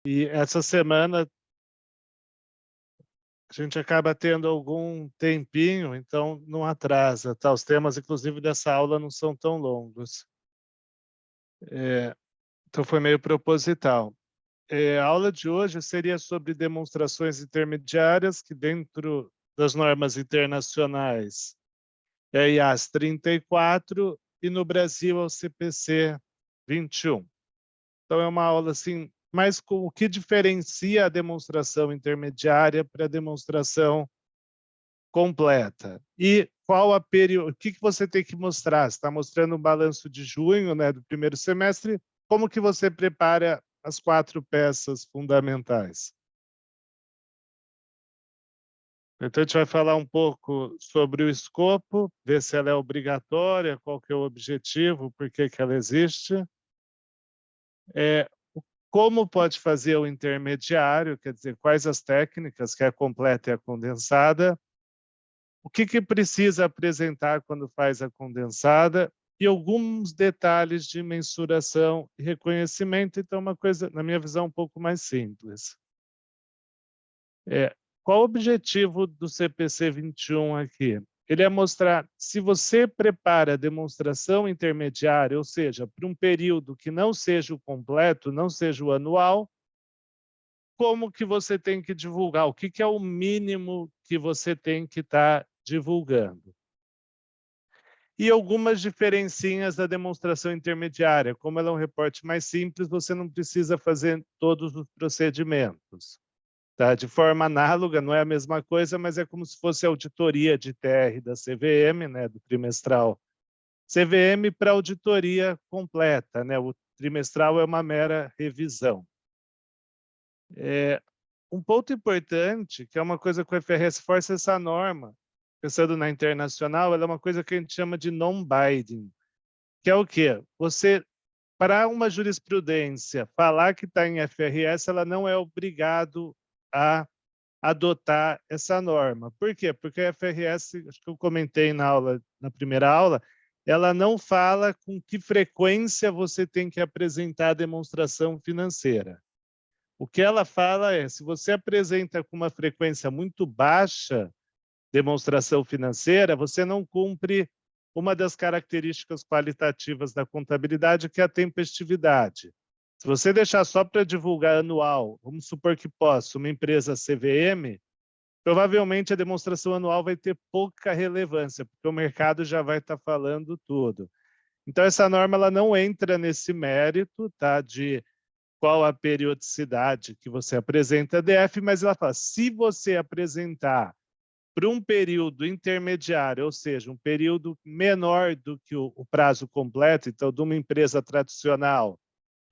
E essa semana a gente acaba tendo algum tempinho, então não atrasa, tá? Os temas, inclusive, dessa aula não são tão longos. Então foi meio proposital. A aula de hoje seria sobre demonstrações intermediárias, que dentro das normas internacionais é a IAS 34 e no Brasil é o CPC 21. Então é uma aula assim, mais com o que diferencia a demonstração intermediária para a demonstração completa. E qual a o que você tem que mostrar? Você está mostrando um balanço de junho, né, do primeiro semestre, como que você prepara as 4 peças fundamentais? Então, a gente vai falar um pouco sobre o escopo, ver se ela é obrigatória, qual que é o objetivo, por que que ela existe. Como pode fazer o intermediário, quer dizer, quais as técnicas, que é a completa e a condensada, o que que precisa apresentar quando faz a condensada e alguns detalhes de mensuração e reconhecimento. Então, uma coisa, na minha visão, um pouco mais simples. Qual o objetivo do CPC 21 aqui? Ele é mostrar, se você prepara a demonstração intermediária, ou seja, para um período que não seja o completo, não seja o anual, como que você tem que divulgar, o que que é o mínimo que você tem que estar divulgando. E algumas diferencinhas da demonstração intermediária, como ela é um reporte mais simples, você não precisa fazer todos os procedimentos. Tá? De forma análoga, não é a mesma coisa, mas é como se fosse a auditoria de TR da CVM, né, do trimestral CVM para auditoria completa, né? O trimestral é uma mera revisão. Um ponto importante, que é uma coisa que o FRS força essa norma, pensando na internacional, ela é uma coisa que a gente chama de non-binding, que é o quê? Você, para uma jurisprudência falar que está em FRS, ela não é obrigado a adotar essa norma. Por quê? Porque a FRS, acho que eu comentei na aula, na primeira aula, ela não fala com que frequência você tem que apresentar a demonstração financeira. O que ela fala é, se você apresenta com uma frequência muito baixa demonstração financeira, você não cumpre uma das características qualitativas da contabilidade, que é a tempestividade. Se você deixar só para divulgar anual, vamos supor que possa, uma empresa CVM, provavelmente a demonstração anual vai ter pouca relevância, porque o mercado já vai estar falando tudo. Então, essa norma ela não entra nesse mérito, tá, de qual a periodicidade que você apresenta a DF, mas ela fala, se você apresentar para um período intermediário, ou seja, um período menor do que o prazo completo, então, de uma empresa tradicional,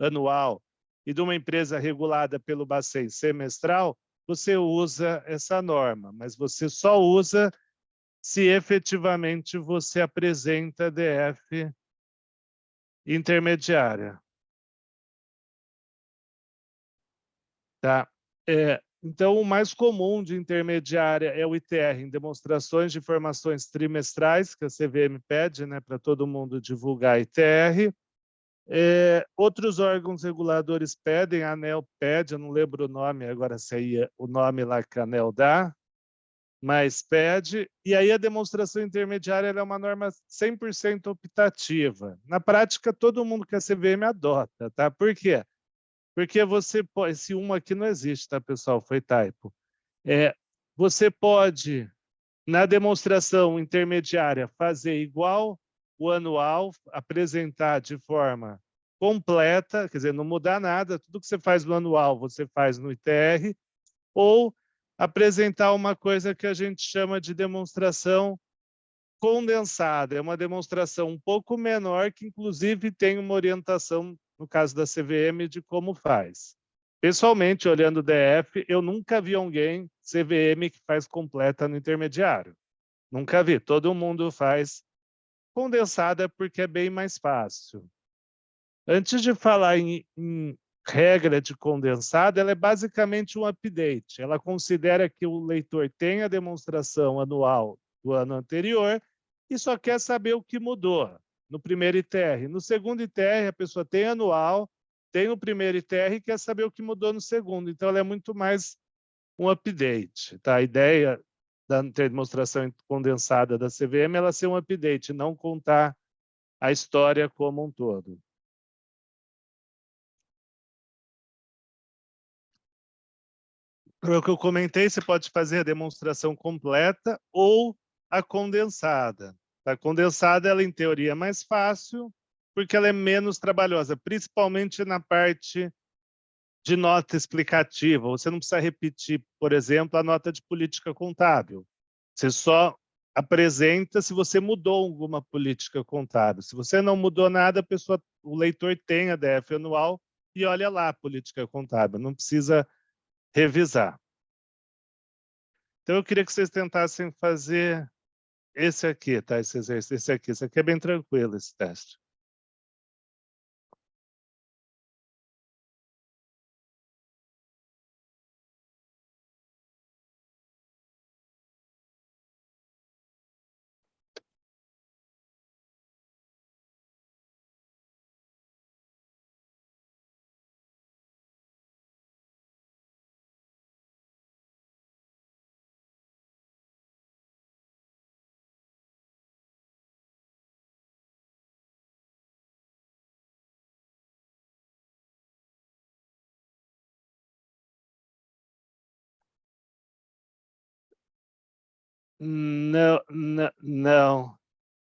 anual, e de uma empresa regulada pelo Bacen semestral, você usa essa norma, mas você só usa se efetivamente você apresenta DF intermediária. Tá? Então, o mais comum de intermediária é o ITR, em demonstrações de informações trimestrais, que a CVM pede, né, para todo mundo divulgar ITR. Outros órgãos reguladores pedem, a ANEEL pede, eu não lembro o nome agora, se é o nome lá que a ANEEL dá, mas pede. E aí a demonstração intermediária é uma norma 100% optativa. Na prática, todo mundo que a CVM adota, tá? Por quê? Porque você pode, esse aqui não existe, tá, pessoal? Foi typo. Você pode, na demonstração intermediária, fazer igual o anual, apresentar de forma completa, quer dizer, não mudar nada, tudo que você faz no anual, você faz no ITR, ou apresentar uma coisa que a gente chama de demonstração condensada. É uma demonstração um pouco menor, que inclusive tem uma orientação, no caso da CVM, de como faz. Pessoalmente, olhando o DF, eu nunca vi alguém CVM que faz completa no intermediário. Nunca vi. Todo mundo faz condensada porque é bem mais fácil. Antes de falar em regra de condensada, ela é basicamente um update. Ela considera que o leitor tem a demonstração anual do ano anterior e só quer saber o que mudou no primeiro ITR. No segundo ITR, a pessoa tem anual, tem o primeiro ITR e quer saber o que mudou no segundo. Então, ela é muito mais um update. Tá? A ideia da demonstração condensada da CVM é ela ser um update, não contar a história como um todo. O que eu comentei, você pode fazer a demonstração completa ou a condensada. A condensada, ela, em teoria, é mais fácil, porque ela é menos trabalhosa, principalmente na parte de nota explicativa. Você não precisa repetir, por exemplo, a nota de política contábil. Você só apresenta se você mudou alguma política contábil. Se você não mudou nada, o leitor tem a DF anual e olha lá a política contábil. Não precisa revisar. Então, eu queria que vocês tentassem fazer esse aqui, tá? Esse exercício, esse aqui. Esse aqui é bem tranquilo, esse teste. Não, não, não.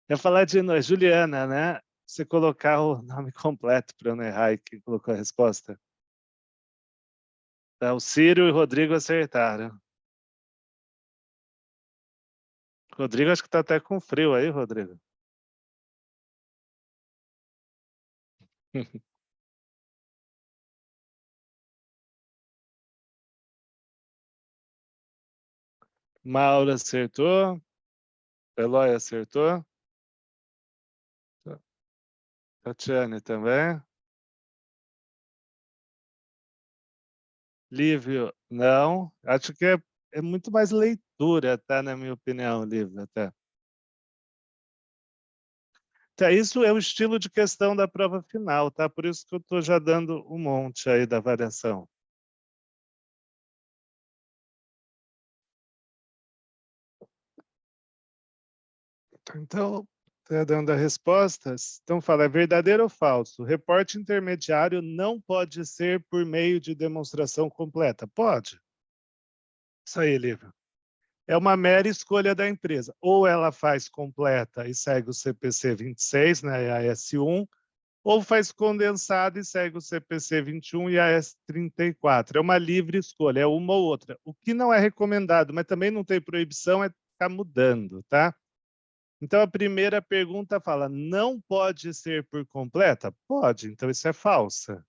Eu falar de Juliana, né? Você colocar o nome completo para eu não errar e quem colocou a resposta. Tá, o Ciro e o Rodrigo acertaram. Rodrigo, acho que está até com frio aí, Rodrigo. Mauro acertou. Eloy acertou. Tatiane também. Lívio, não. Acho que é muito mais leitura, tá? Na minha opinião, Lívio, até. Tá, isso é o estilo de questão da prova final, tá? Por isso que eu estou já dando um monte aí da variação. Então, tá dando as respostas. Então, fala, é verdadeiro ou falso? O reporte intermediário não pode ser por meio de demonstração completa? Pode. Isso aí, Lívia. É uma mera escolha da empresa. Ou ela faz completa e segue o CPC 26, né, a S1, ou faz condensado e segue o CPC 21 e a S34. É uma livre escolha, é uma ou outra. O que não é recomendado, mas também não tem proibição, é ficar mudando, tá? Então, a primeira pergunta fala, não pode ser por completa? Pode, então isso é falsa.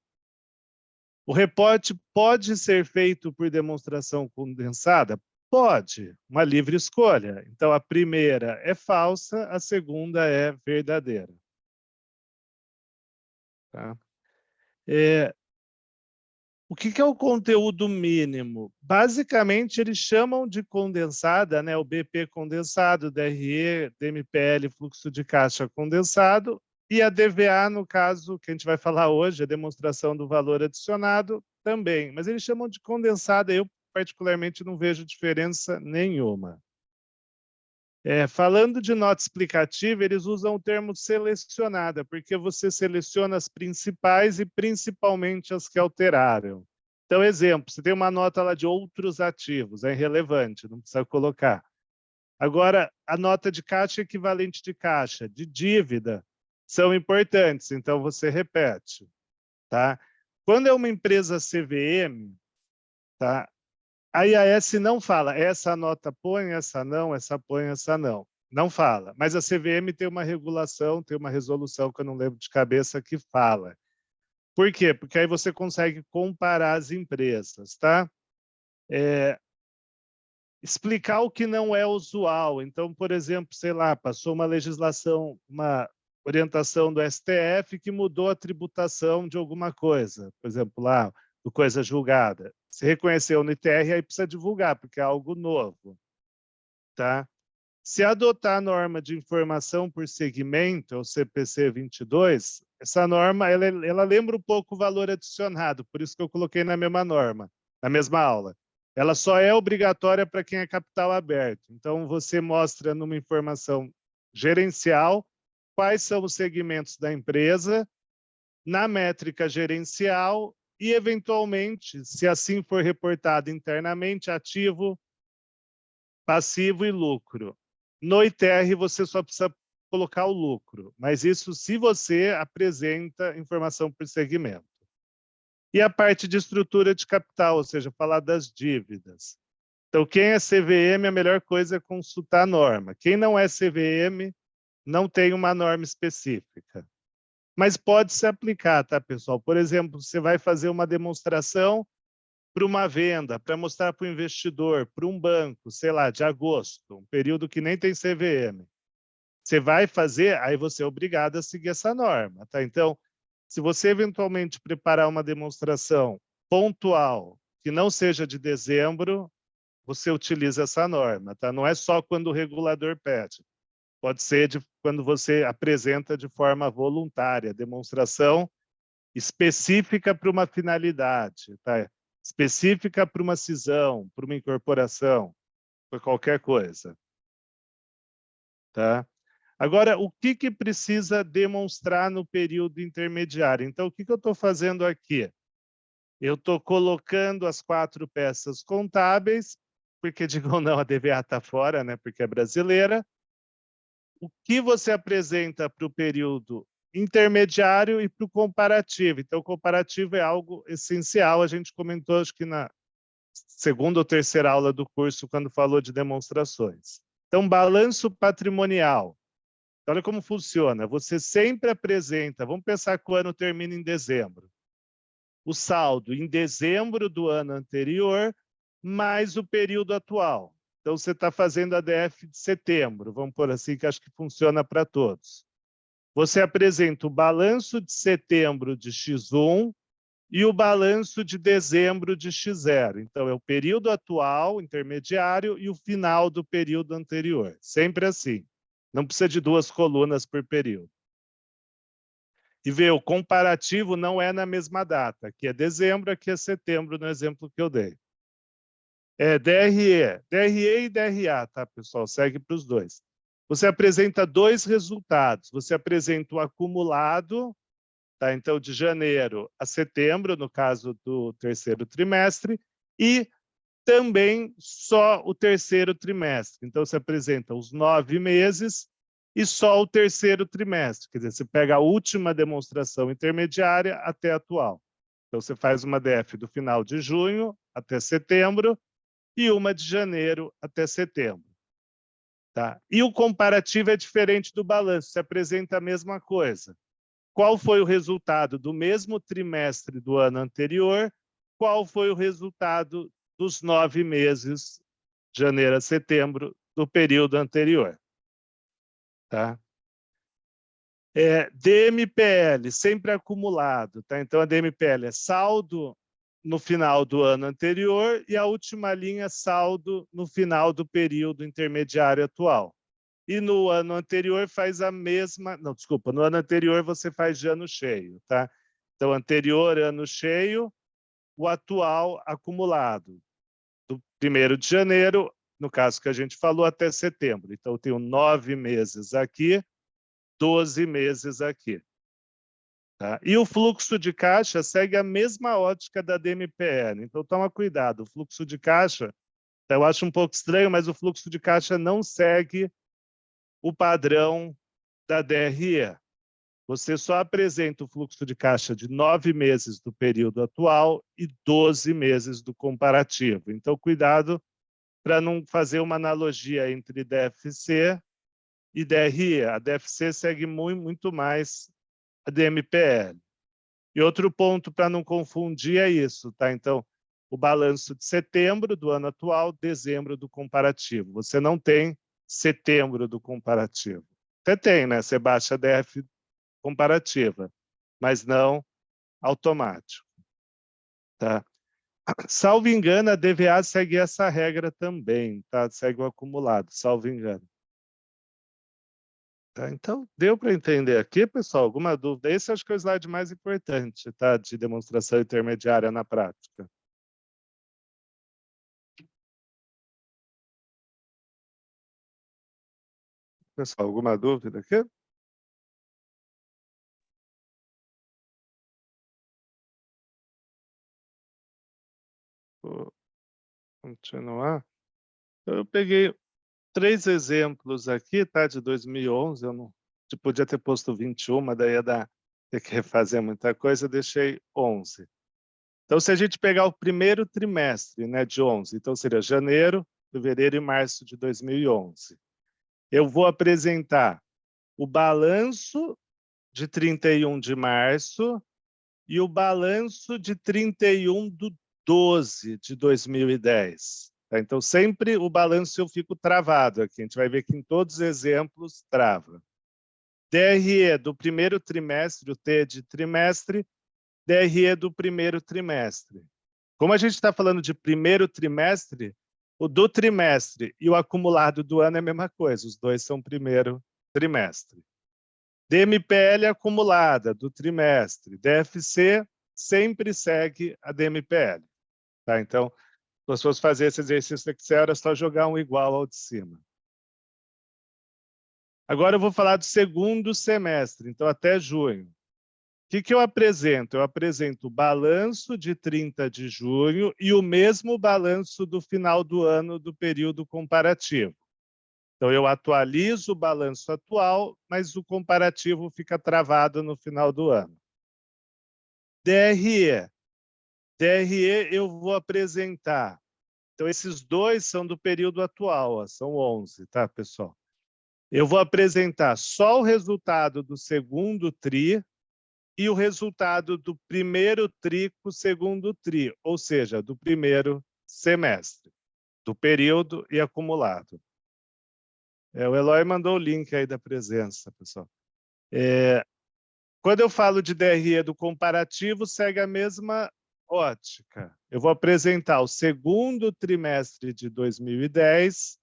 O reporte pode ser feito por demonstração condensada? Pode, uma livre escolha. Então, a primeira é falsa, a segunda é verdadeira. Tá? O que é o conteúdo mínimo? Basicamente, eles chamam de condensada, né? O BP condensado, DRE, DMPL, fluxo de caixa condensado, e a DVA, no caso, que a gente vai falar hoje, a demonstração do valor adicionado, também. Mas eles chamam de condensada, eu particularmente não vejo diferença nenhuma. Falando de nota explicativa, eles usam o termo selecionada, porque você seleciona as principais e principalmente as que alteraram. Então, exemplo, você tem uma nota lá de outros ativos, é irrelevante, não precisa colocar. Agora, a nota de caixa é equivalente de caixa, de dívida, são importantes, então você repete. Tá? Quando é uma empresa CVM, tá? A IAS não fala, essa nota põe, essa não, essa põe, essa não. Não fala. Mas a CVM tem uma regulação, tem uma resolução que eu não lembro de cabeça que fala. Por quê? Porque aí você consegue comparar as empresas, tá? Explicar o que não é usual. Então, por exemplo, sei lá, passou uma legislação, uma orientação do STF que mudou a tributação de alguma coisa. Por exemplo, lá, do coisa julgada. Se reconheceu no ITR, aí precisa divulgar, porque é algo novo. Tá? Se adotar a norma de informação por segmento, o CPC 22, essa norma, ela lembra um pouco o valor adicionado, por isso que eu coloquei na mesma norma, na mesma aula. Ela só é obrigatória para quem é capital aberto. Então, você mostra numa informação gerencial quais são os segmentos da empresa, na métrica gerencial e, eventualmente, se assim for reportado internamente, ativo, passivo e lucro. No ITR, você só precisa colocar o lucro, mas isso se você apresenta informação por segmento. E a parte de estrutura de capital, ou seja, falar das dívidas. Então, quem é CVM, a melhor coisa é consultar a norma. Quem não é CVM, não tem uma norma específica. Mas pode se aplicar, tá, pessoal? Por exemplo, você vai fazer uma demonstração para uma venda, para mostrar para o investidor, para um banco, sei lá, de agosto, um período que nem tem CVM. Você vai fazer, aí você é obrigado a seguir essa norma, tá? Então, se você eventualmente preparar uma demonstração pontual, que não seja de dezembro, você utiliza essa norma, tá? Não é só quando o regulador pede. Pode ser quando você apresenta de forma voluntária, demonstração específica para uma finalidade, tá? Específica para uma cisão, para uma incorporação, por qualquer coisa. Tá? Agora, o que precisa demonstrar no período intermediário? Então, o que eu estou fazendo aqui? Eu estou colocando as 4 peças contábeis, porque, digam não, a DVA está fora, né, porque é brasileira. O que você apresenta para o período intermediário e para o comparativo? Então, o comparativo é algo essencial. A gente comentou, acho que na segunda ou terceira aula do curso, quando falou de demonstrações. Então, balanço patrimonial. Olha como funciona. Você sempre apresenta, vamos pensar que o ano termina em dezembro. O saldo em dezembro do ano anterior, mais o período atual. Então, você está fazendo a DF de setembro, vamos por assim, que acho que funciona para todos. Você apresenta o balanço de setembro de X1 e o balanço de dezembro de X0. Então, é o período atual, intermediário, e o final do período anterior. Sempre assim. Não precisa de 2 colunas por período. E vê, o comparativo não é na mesma data. Aqui é dezembro, aqui é setembro, no exemplo que eu dei. É DRE. DRE e DRA, tá, pessoal? Segue para os dois. Você apresenta 2 resultados. Você apresenta o acumulado, tá? Então, de janeiro a setembro, no caso do terceiro trimestre, e também só o terceiro trimestre. Então, você apresenta os 9 meses e só o terceiro trimestre. Quer dizer, você pega a última demonstração intermediária até a atual. Então, você faz uma DF do final de junho até setembro e uma de janeiro até setembro. Tá? E o comparativo é diferente do balanço, você apresenta a mesma coisa. Qual foi o resultado do mesmo trimestre do ano anterior? Qual foi o resultado dos 9 meses, de janeiro a setembro, do período anterior? Tá? DMPL, sempre acumulado. Tá? Então, a DMPL é saldo no final do ano anterior e a última linha saldo no final do período intermediário atual. E no ano anterior faz a mesma... Não, desculpa, no ano anterior você faz de ano cheio. Tá? Então, anterior ano cheio, o atual acumulado. Do 1º de janeiro, no caso que a gente falou, até setembro. Então, eu tenho 9 meses aqui, 12 meses aqui. Tá? E o fluxo de caixa segue a mesma ótica da DMPL. Então, toma cuidado. O fluxo de caixa, eu acho um pouco estranho, mas o fluxo de caixa não segue o padrão da DRE. Você só apresenta o fluxo de caixa de 9 meses do período atual e 12 meses do comparativo. Então, cuidado para não fazer uma analogia entre DFC e DRE. A DFC segue muito mais a DMPL. E outro ponto para não confundir é isso, tá? Então, o balanço de setembro do ano atual, dezembro do comparativo. Você não tem setembro do comparativo. Até tem, né? Você baixa a DF comparativa, mas não automático, tá? Salvo engano, a DVA segue essa regra também, tá? Segue o acumulado, salvo engano. Tá? Então, deu para entender aqui, pessoal? Alguma dúvida? Esse acho que é o slide mais importante, tá? De demonstração intermediária na prática. Pessoal, alguma dúvida aqui? Vou continuar. Eu peguei 3 exemplos aqui, tá? De 2011, eu não podia ter posto 21, mas daí ia ter que refazer muita coisa, eu deixei 11. Então, se a gente pegar o primeiro trimestre, né, de 11, então seria janeiro, fevereiro e março de 2011. Eu vou apresentar o balanço de 31 de março e o balanço de 31 de 12 de 2010. Tá? Então, sempre o balanço eu fico travado aqui. A gente vai ver que em todos os exemplos trava. DRE do primeiro trimestre, o T de trimestre, DRE do primeiro trimestre. Como a gente está falando de primeiro trimestre, o do trimestre e o acumulado do ano é a mesma coisa, os dois são primeiro trimestre. DMPL acumulada do trimestre, DFC sempre segue a DMPL. Tá? Então, se você fosse fazer esse exercício do Excel, era só jogar um igual ao de cima. Agora eu vou falar do segundo semestre, então até junho. O que eu apresento? Eu apresento o balanço de 30 de junho e o mesmo balanço do final do ano do período comparativo. Então, eu atualizo o balanço atual, mas o comparativo fica travado no final do ano. DRE. DRE eu vou apresentar. Então, esses dois são do período atual, ó, são 11, tá, pessoal? Eu vou apresentar só o resultado do segundo TRI e o resultado do primeiro TRI com o segundo TRI, ou seja, do primeiro semestre, do período e acumulado. O Eloy mandou o link aí da presença, pessoal. Quando eu falo de DRE do comparativo, segue a mesma ótica. Eu vou apresentar o segundo trimestre de 2010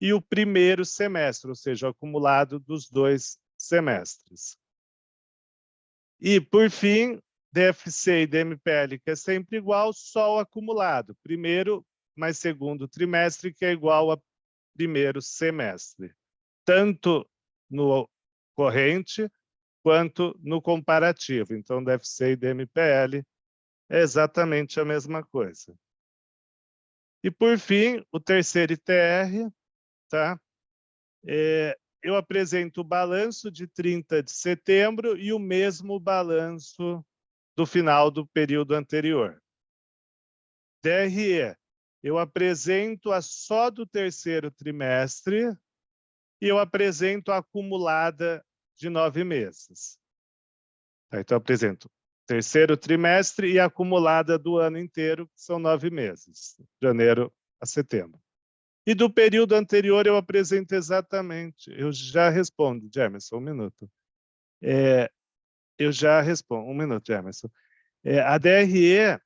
e o primeiro semestre, ou seja, o acumulado dos dois semestres. E, por fim, DFC e DMPL, que é sempre igual, só o acumulado. Primeiro mais segundo trimestre, que é igual a primeiro semestre. Tanto no corrente quanto no comparativo. Então, DFC e DMPL é exatamente a mesma coisa. E, por fim, o terceiro ITR, tá? Eu apresento o balanço de 30 de setembro e o mesmo balanço do final do período anterior. DRE, eu apresento a só do terceiro trimestre e eu apresento a acumulada de 9 meses. Tá, então, eu apresento terceiro trimestre e a acumulada do ano inteiro, que são 9 meses, de janeiro a setembro. E do período anterior eu apresento exatamente, eu já respondo, Jamerson, um minuto. Eu já respondo, um minuto, Jamerson. A DRE,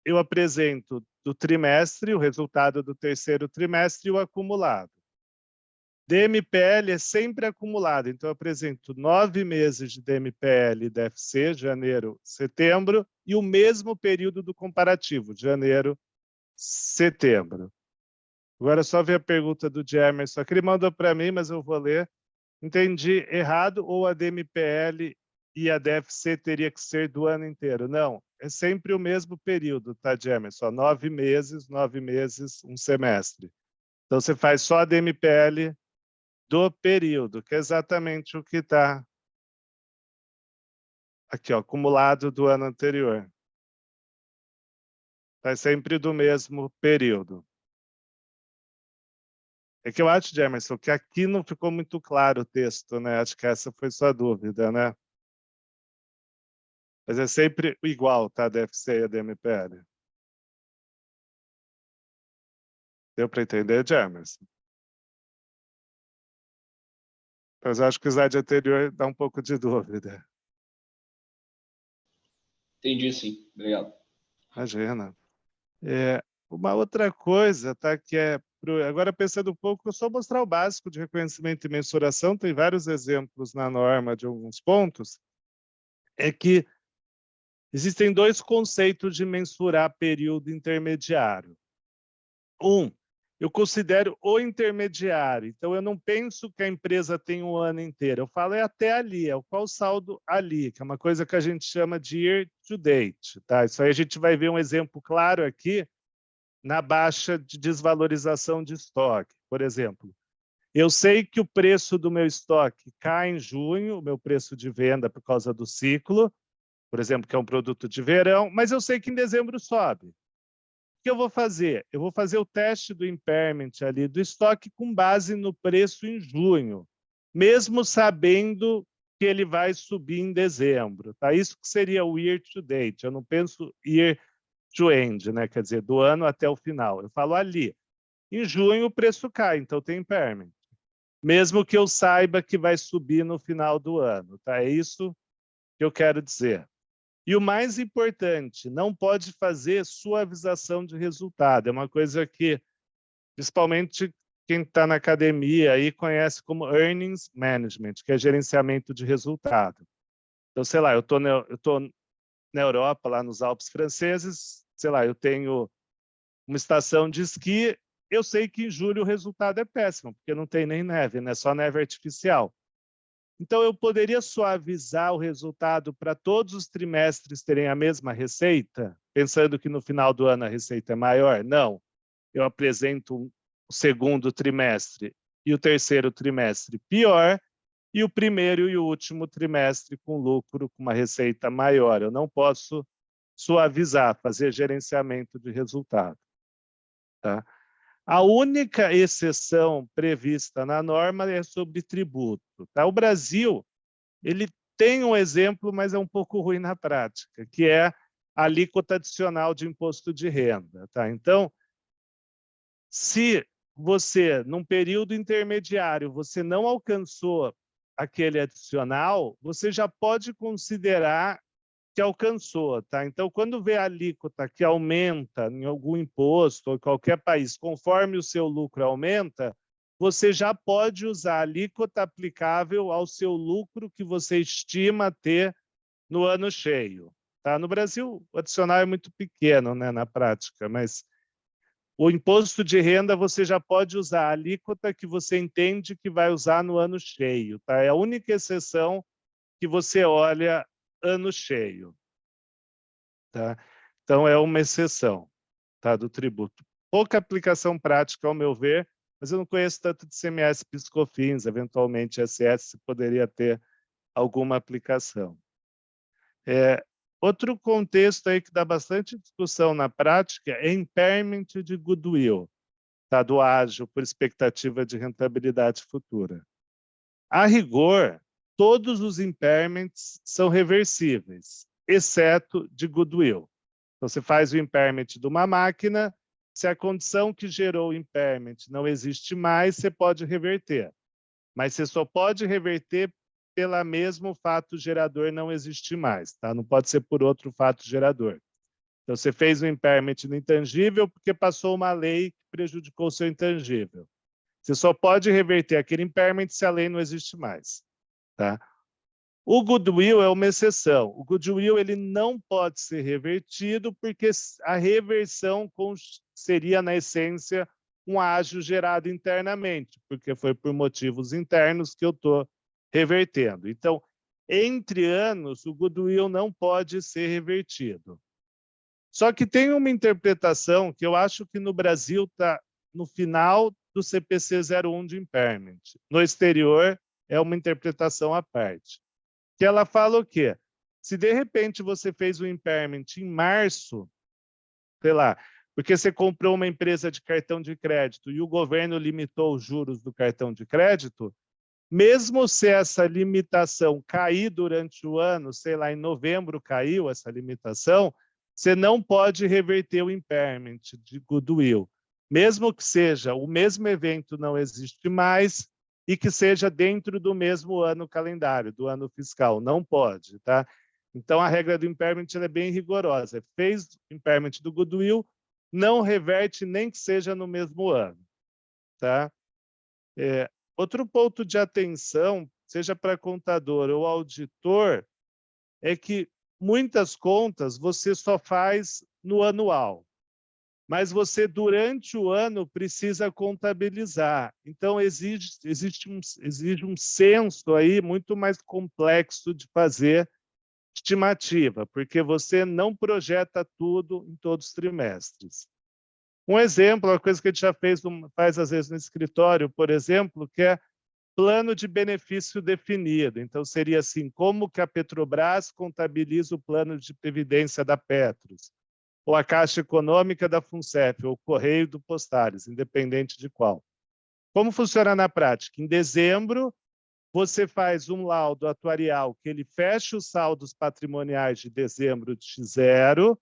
eu apresento do trimestre, o resultado do terceiro trimestre e o acumulado. DMPL é sempre acumulado, então eu apresento 9 meses de DMPL e DFC, janeiro, setembro, e o mesmo período do comparativo, janeiro, setembro. Agora só ver a pergunta do Jamerson, que ele mandou para mim, mas eu vou ler. Entendi errado ou a DMPL e a DFC teria que ser do ano inteiro? Não, é sempre o mesmo período, tá, Jamerson? 9 meses, um semestre. Então, você faz só a DMPL do período, que é exatamente o que está aqui, ó, acumulado do ano anterior. Está sempre do mesmo período. É que eu acho, Jamerson, que aqui não ficou muito claro o texto, né? Acho que essa foi sua dúvida, né? Mas é sempre igual, tá? DFC e a DMPL. Deu para entender, Jamerson? Mas eu acho que o slide anterior dá um pouco de dúvida. Entendi, sim. Obrigado. Imagina. Uma outra coisa, tá? Que é Agora, pensando um pouco, eu só mostrar o básico de reconhecimento e mensuração, tem vários exemplos na norma de alguns pontos, é que existem dois conceitos de mensurar período intermediário. Eu considero o intermediário, então eu não penso que a empresa tem um ano inteiro, eu falo é até ali, qual o saldo ali, que é uma coisa que a gente chama de year to date. Tá? Isso aí a gente vai ver um exemplo claro aqui na baixa de desvalorização de estoque. Por exemplo, eu sei que o preço do meu estoque cai em junho, o meu preço de venda por causa do ciclo, por exemplo, que é um produto de verão, mas eu sei que em dezembro sobe. O que eu vou fazer? Eu vou fazer o teste do impairment ali do estoque com base no preço em junho, mesmo sabendo que ele vai subir em dezembro. Tá? Isso que seria o year to date. Eu não penso year to end, né? Quer dizer, do ano até o final. Eu falo ali. Em junho o preço cai, então tem impairment. Mesmo que eu saiba que vai subir no final do ano. Tá? É isso que eu quero dizer. E o mais importante, não pode fazer suavização de resultado. É uma coisa que, principalmente quem está na academia aí conhece como earnings management, que é gerenciamento de resultado. Então, sei lá, eu tô na Europa, lá nos Alpes franceses, sei lá, eu tenho uma estação de esqui, eu sei que em julho o resultado é péssimo, porque não tem nem neve, né? Só neve artificial. Então, eu poderia suavizar o resultado para todos os trimestres terem a mesma receita, pensando que no final do ano a receita é maior? Não. Eu apresento o segundo trimestre e o terceiro trimestre pior, e o primeiro e o último trimestre com lucro, com uma receita maior. Eu não posso suavizar, fazer gerenciamento de resultado. Tá? A única exceção prevista na norma é sobre tributo. Tá? O Brasil ele tem um exemplo, mas é um pouco ruim na prática, que é a alíquota adicional de imposto de renda. Tá? Então, se você, num período intermediário, você não alcançou aquele adicional, você já pode considerar que alcançou. Tá? Então, quando vê a alíquota que aumenta em algum imposto ou em qualquer país, conforme o seu lucro aumenta, você já pode usar a alíquota aplicável ao seu lucro que você estima ter no ano cheio. Tá? No Brasil, o adicional é muito pequeno, né, na prática, mas o imposto de renda você já pode usar a alíquota que você entende que vai usar no ano cheio. Tá? É a única exceção que você olha ano cheio. Tá? Então, é uma exceção, tá, do tributo. Pouca aplicação prática, ao meu ver, mas eu não conheço tanto de CMS, PIS/COFINS, eventualmente SS poderia ter alguma aplicação. Outro contexto aí que dá bastante discussão na prática é impairment de goodwill, tá, do ágio por expectativa de rentabilidade futura. A rigor, todos os impairments são reversíveis, exceto de goodwill. Então, você faz o impairment de uma máquina, se a condição que gerou o impairment não existe mais, você pode reverter. Mas você só pode reverter pelo mesmo fato gerador não existir mais. Tá? Não pode ser por outro fato gerador. Então, você fez o impairment no intangível porque passou uma lei que prejudicou o seu intangível. Você só pode reverter aquele impairment se a lei não existe mais. Tá? O goodwill é uma exceção. O goodwill ele não pode ser revertido porque a reversão seria, na essência, um ágio gerado internamente, porque foi por motivos internos que eu estou revertendo. Então, entre anos, o goodwill não pode ser revertido. Só que tem uma interpretação que eu acho que no Brasil está no final do CPC 01 de impairment. No exterior, é uma interpretação à parte. Que ela fala o quê? Se de repente você fez um impairment em março, sei lá, porque você comprou uma empresa de cartão de crédito e o governo limitou os juros do cartão de crédito, mesmo se essa limitação cair durante o ano, sei lá, em novembro caiu essa limitação, você não pode reverter o impairment de goodwill. Mesmo que seja o mesmo evento não existe mais, e que seja dentro do mesmo ano calendário, do ano fiscal. Não pode, tá? Então, a regra do impairment é bem rigorosa. Fez o impairment do goodwill, não reverte nem que seja no mesmo ano. tá? Outro ponto de atenção, seja para contador ou auditor, é que muitas contas você só faz no anual, mas você, durante o ano, precisa contabilizar. Então, exige um censo aí muito mais complexo de fazer estimativa, porque você não projeta tudo em todos os trimestres. Um exemplo, uma coisa que a gente já faz às vezes no escritório, por exemplo, que é plano de benefício definido. Então, seria assim, como que a Petrobras contabiliza o plano de previdência da Petros, ou a Caixa Econômica da FUNCEF, ou o Correio do Postares, independente de qual. Como funciona na prática? Em dezembro, você faz um laudo atuarial que ele fecha os saldos patrimoniais de dezembro de X0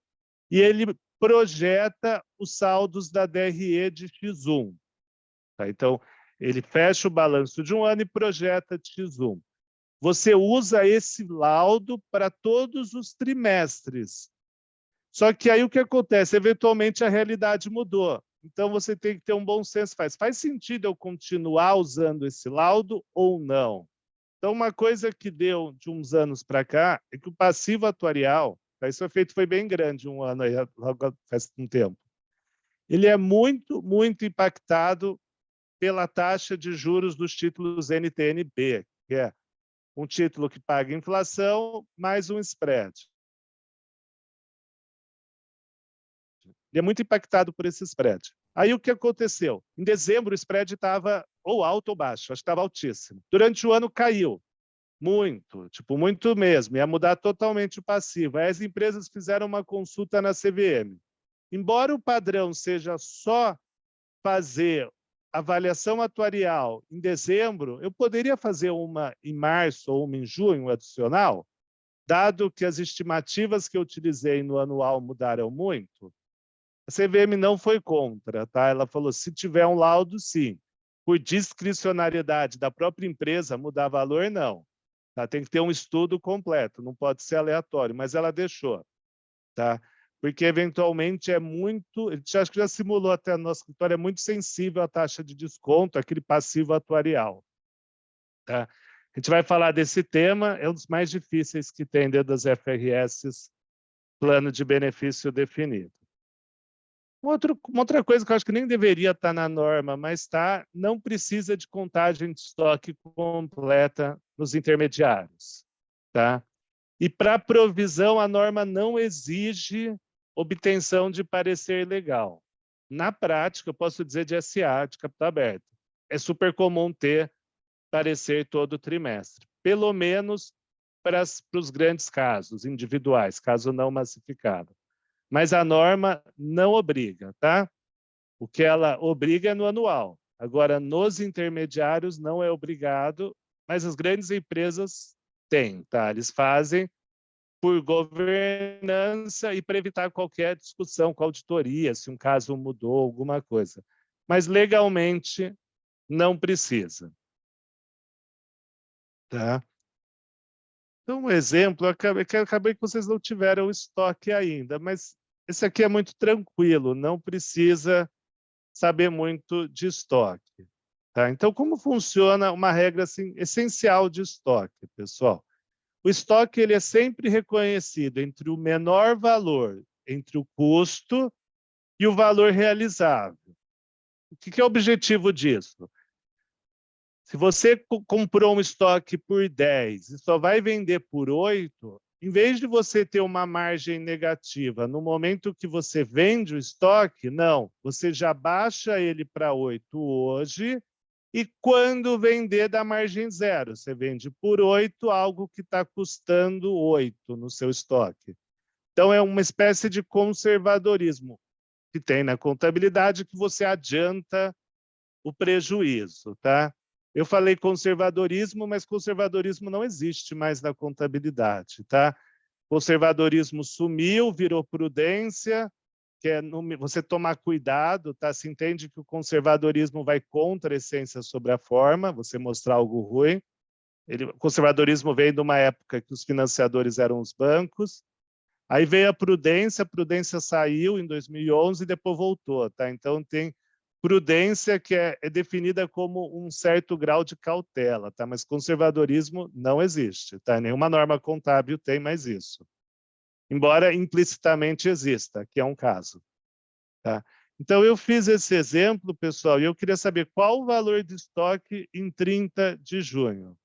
e ele projeta os saldos da DRE de X1. Tá? Então, ele fecha o balanço de um ano e projeta de X1. Você usa esse laudo para todos os trimestres. Só que aí o que acontece? Eventualmente a realidade mudou. Então você tem que ter um bom senso. Faz sentido eu continuar usando esse laudo ou não? Então, uma coisa que deu de uns anos para cá é que o passivo atuarial, esse efeito foi bem grande um ano aí, logo faz um tempo, ele é muito, muito impactado pela taxa de juros dos títulos NTN-B, que é um título que paga inflação mais um spread. Ele é muito impactado por esse spread. Aí o que aconteceu? Em dezembro o spread estava ou alto ou baixo, acho que estava altíssimo. Durante o ano caiu muito, tipo, muito mesmo, ia mudar totalmente o passivo. Aí as empresas fizeram uma consulta na CVM. Embora o padrão seja só fazer avaliação atuarial em dezembro, eu poderia fazer uma em março ou uma em junho adicional, dado que as estimativas que eu utilizei no anual mudaram muito. A CVM não foi contra, tá? Ela falou, se tiver um laudo, sim. Por discricionariedade da própria empresa, mudar valor, não. Tá? Tem que ter um estudo completo, não pode ser aleatório, mas ela deixou. Tá? Porque, eventualmente, é muito... A gente acho que já simulou até no nosso escritório, é muito sensível à taxa de desconto, aquele passivo atuarial. Tá? A gente vai falar desse tema, é um dos mais difíceis que tem dentro das FRS, plano de benefício definido. Uma outra coisa que eu acho que nem deveria estar na norma, mas está, não precisa de contagem de estoque completa nos intermediários. Tá? E para provisão, a norma não exige obtenção de parecer legal. Na prática, eu posso dizer de SA, de capital aberto. É super comum ter parecer todo trimestre, pelo menos para os grandes casos individuais, caso não massificado. Mas a norma não obriga, tá? O que ela obriga é no anual. Agora, nos intermediários não é obrigado, mas as grandes empresas têm, tá? Eles fazem por governança e para evitar qualquer discussão com a auditoria, se um caso mudou alguma coisa. Mas legalmente não precisa. Tá? Então, um exemplo, acabei que vocês não tiveram estoque ainda, mas esse aqui é muito tranquilo, não precisa saber muito de estoque. Tá? Então, como funciona uma regra assim, essencial de estoque, pessoal? O estoque ele é sempre reconhecido entre o menor valor, entre o custo e o valor realizável. O que é o objetivo disso? Se você comprou um estoque por 10 e só vai vender por 8, em vez de você ter uma margem negativa no momento que você vende o estoque, não. Você já baixa ele para 8 hoje e quando vender dá margem zero. Você vende por 8 algo que está custando 8 no seu estoque. Então, é uma espécie de conservadorismo que tem na contabilidade que você adianta o prejuízo, tá? Eu falei conservadorismo, mas conservadorismo não existe mais na contabilidade, tá? Conservadorismo sumiu, virou prudência, que é você tomar cuidado, tá? Se entende que o conservadorismo vai contra a essência sobre a forma, você mostrar algo ruim. O conservadorismo veio de uma época que os financiadores eram os bancos, aí veio a prudência saiu em 2011 e depois voltou, tá? Então tem Prudência, que é definida como um certo grau de cautela, tá? Mas conservadorismo não existe, tá? Nenhuma norma contábil tem mais isso. Embora implicitamente exista, que é um caso, tá? Então, eu fiz esse exemplo, pessoal, e eu queria saber qual o valor de estoque em 30 de junho.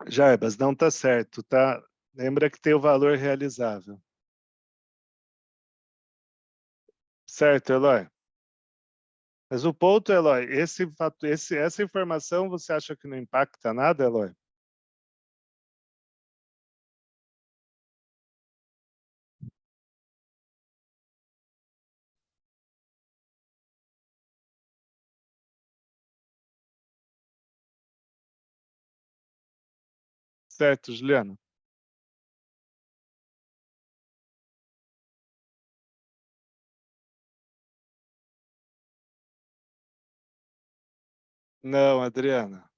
Jarbas, não está certo, tá? Lembra que tem o valor realizável. Certo, Eloy? Mas o ponto, Eloy, essa informação você acha que não impacta nada, Eloy? Certo, Juliano? Não, Adriana.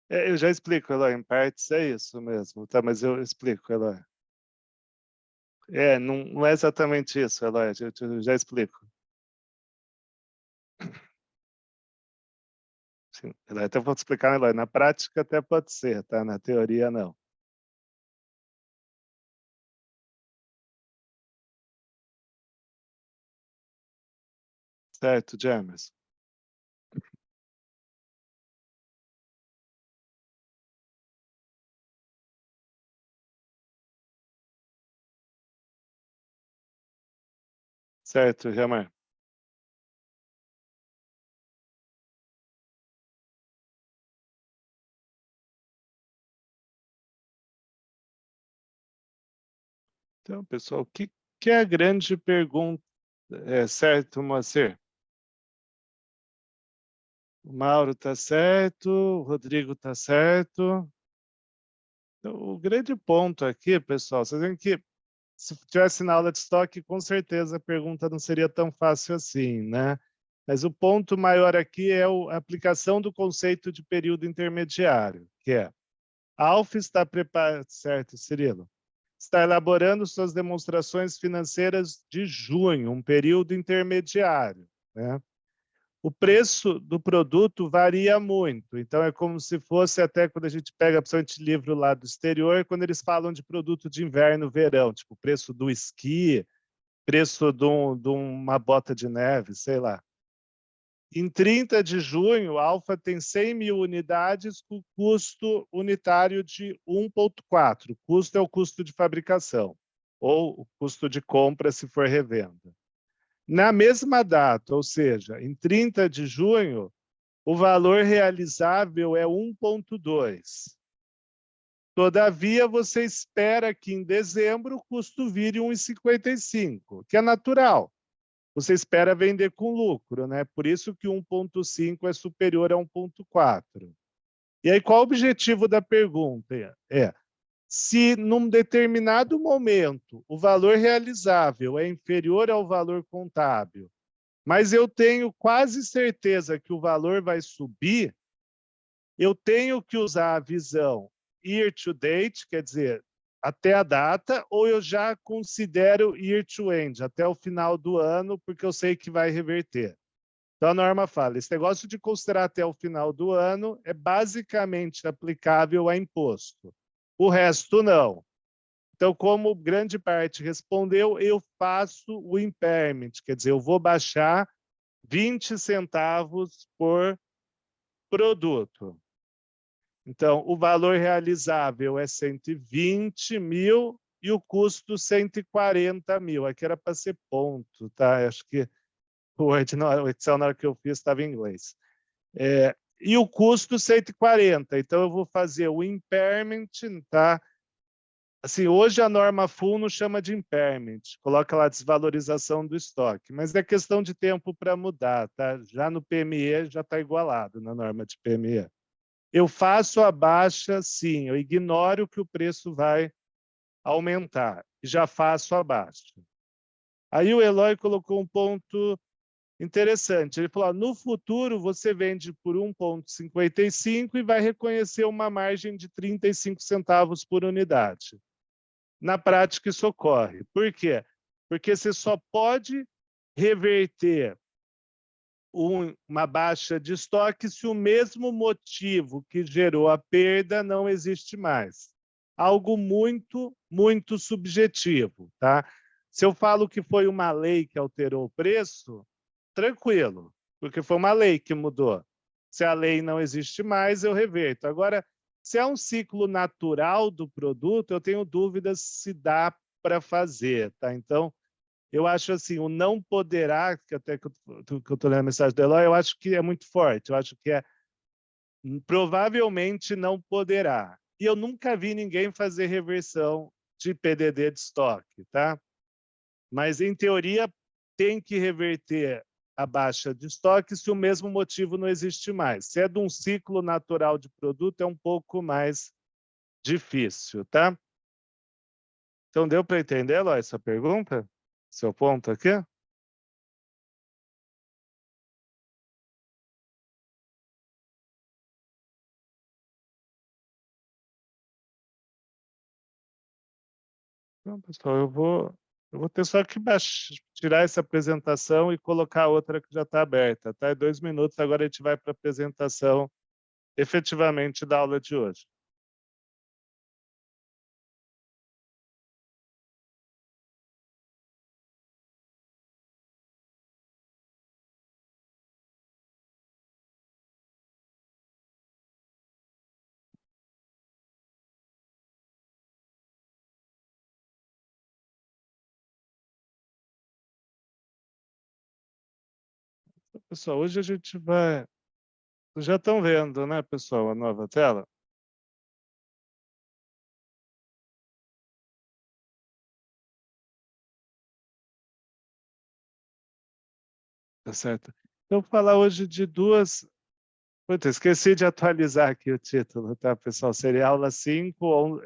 Eu já explico, Eloy, em partes é isso mesmo, tá? Mas eu explico, Eloy. Não é exatamente isso, Eloy, eu já explico. Sim, Eloy, até vou te explicar, Eloy. Na prática até pode ser, tá? Na teoria, não. Certo, James? Certo, Jamar? Então, pessoal, que é a grande pergunta? Certo, Moacir? O Mauro está certo, o Rodrigo está certo. Então, o grande ponto aqui, pessoal, vocês veem que se tivesse na aula de estoque, com certeza a pergunta não seria tão fácil assim, né? Mas o ponto maior aqui é a aplicação do conceito de período intermediário, que é a Alfa está preparando, certo, Cirilo? Está elaborando suas demonstrações financeiras de junho, um período intermediário, né? O preço do produto varia muito, então é como se fosse até quando a gente pega, principalmente livro lá do exterior, quando eles falam de produto de inverno, verão, tipo preço do esqui, preço de uma bota de neve, sei lá. Em 30 de junho, a Alfa tem 100 mil unidades com custo unitário de 1,4. Custo é o custo de fabricação, ou o custo de compra se for revenda. Na mesma data, ou seja, em 30 de junho, o valor realizável é 1,2. Todavia, você espera que em dezembro o custo vire 1,55, que é natural. Você espera vender com lucro, né? Por isso que 1,5 é superior a 1,4. E aí, qual o objetivo da pergunta? Se num determinado momento o valor realizável é inferior ao valor contábil, mas eu tenho quase certeza que o valor vai subir, eu tenho que usar a visão year to date, quer dizer, até a data, ou eu já considero year to end, até o final do ano, porque eu sei que vai reverter. Então, a norma fala, esse negócio de considerar até o final do ano é basicamente aplicável a imposto. O resto, não. Então, como grande parte respondeu, eu faço o impairment, quer dizer, eu vou baixar 20 centavos por produto. Então, o valor realizável é 120 mil e o custo 140 mil. Aqui era para ser ponto, tá? Acho que o Excel, na hora que eu fiz, estava em inglês. E o custo 140. Então, eu vou fazer o impairment, tá? Assim, hoje a norma full não chama de impairment, coloca lá desvalorização do estoque, mas é questão de tempo para mudar, tá? Já no PME já está igualado na norma de PME. Eu faço a baixa, sim, eu ignoro que o preço vai aumentar, já faço a baixa. Aí o Eloy colocou um ponto interessante, ele falou, no futuro você vende por 1,55 e vai reconhecer uma margem de 35 centavos por unidade. Na prática, isso ocorre. Por quê? Porque você só pode reverter uma baixa de estoque se o mesmo motivo que gerou a perda não existe mais. Algo muito, muito subjetivo, tá? Se eu falo que foi uma lei que alterou o preço, tranquilo, porque foi uma lei que mudou. Se a lei não existe mais, eu reverto. Agora, se é um ciclo natural do produto, eu tenho dúvidas se dá para fazer, tá? Então, eu acho assim, o não poderá, que até que eu estou lendo a mensagem do Eloy, eu acho que é muito forte, eu acho que é provavelmente não poderá. E eu nunca vi ninguém fazer reversão de PDD de estoque, tá? Mas, em teoria, tem que reverter a baixa de estoque se o mesmo motivo não existe mais. Se é de um ciclo natural de produto, é um pouco mais difícil, tá? Então, deu para entender, Eloy, essa pergunta? Seu ponto aqui? Não, pessoal, eu vou ter só que tirar essa apresentação e colocar outra que já está aberta, tá? Em 2 minutos, agora a gente vai para a apresentação efetivamente da aula de hoje. Pessoal, hoje a gente vai... Vocês já estão vendo, né, pessoal, a nova tela? Tá certo. Eu vou falar hoje de duas... Puta, esqueci de atualizar aqui o título, tá, pessoal? Seria aula 5,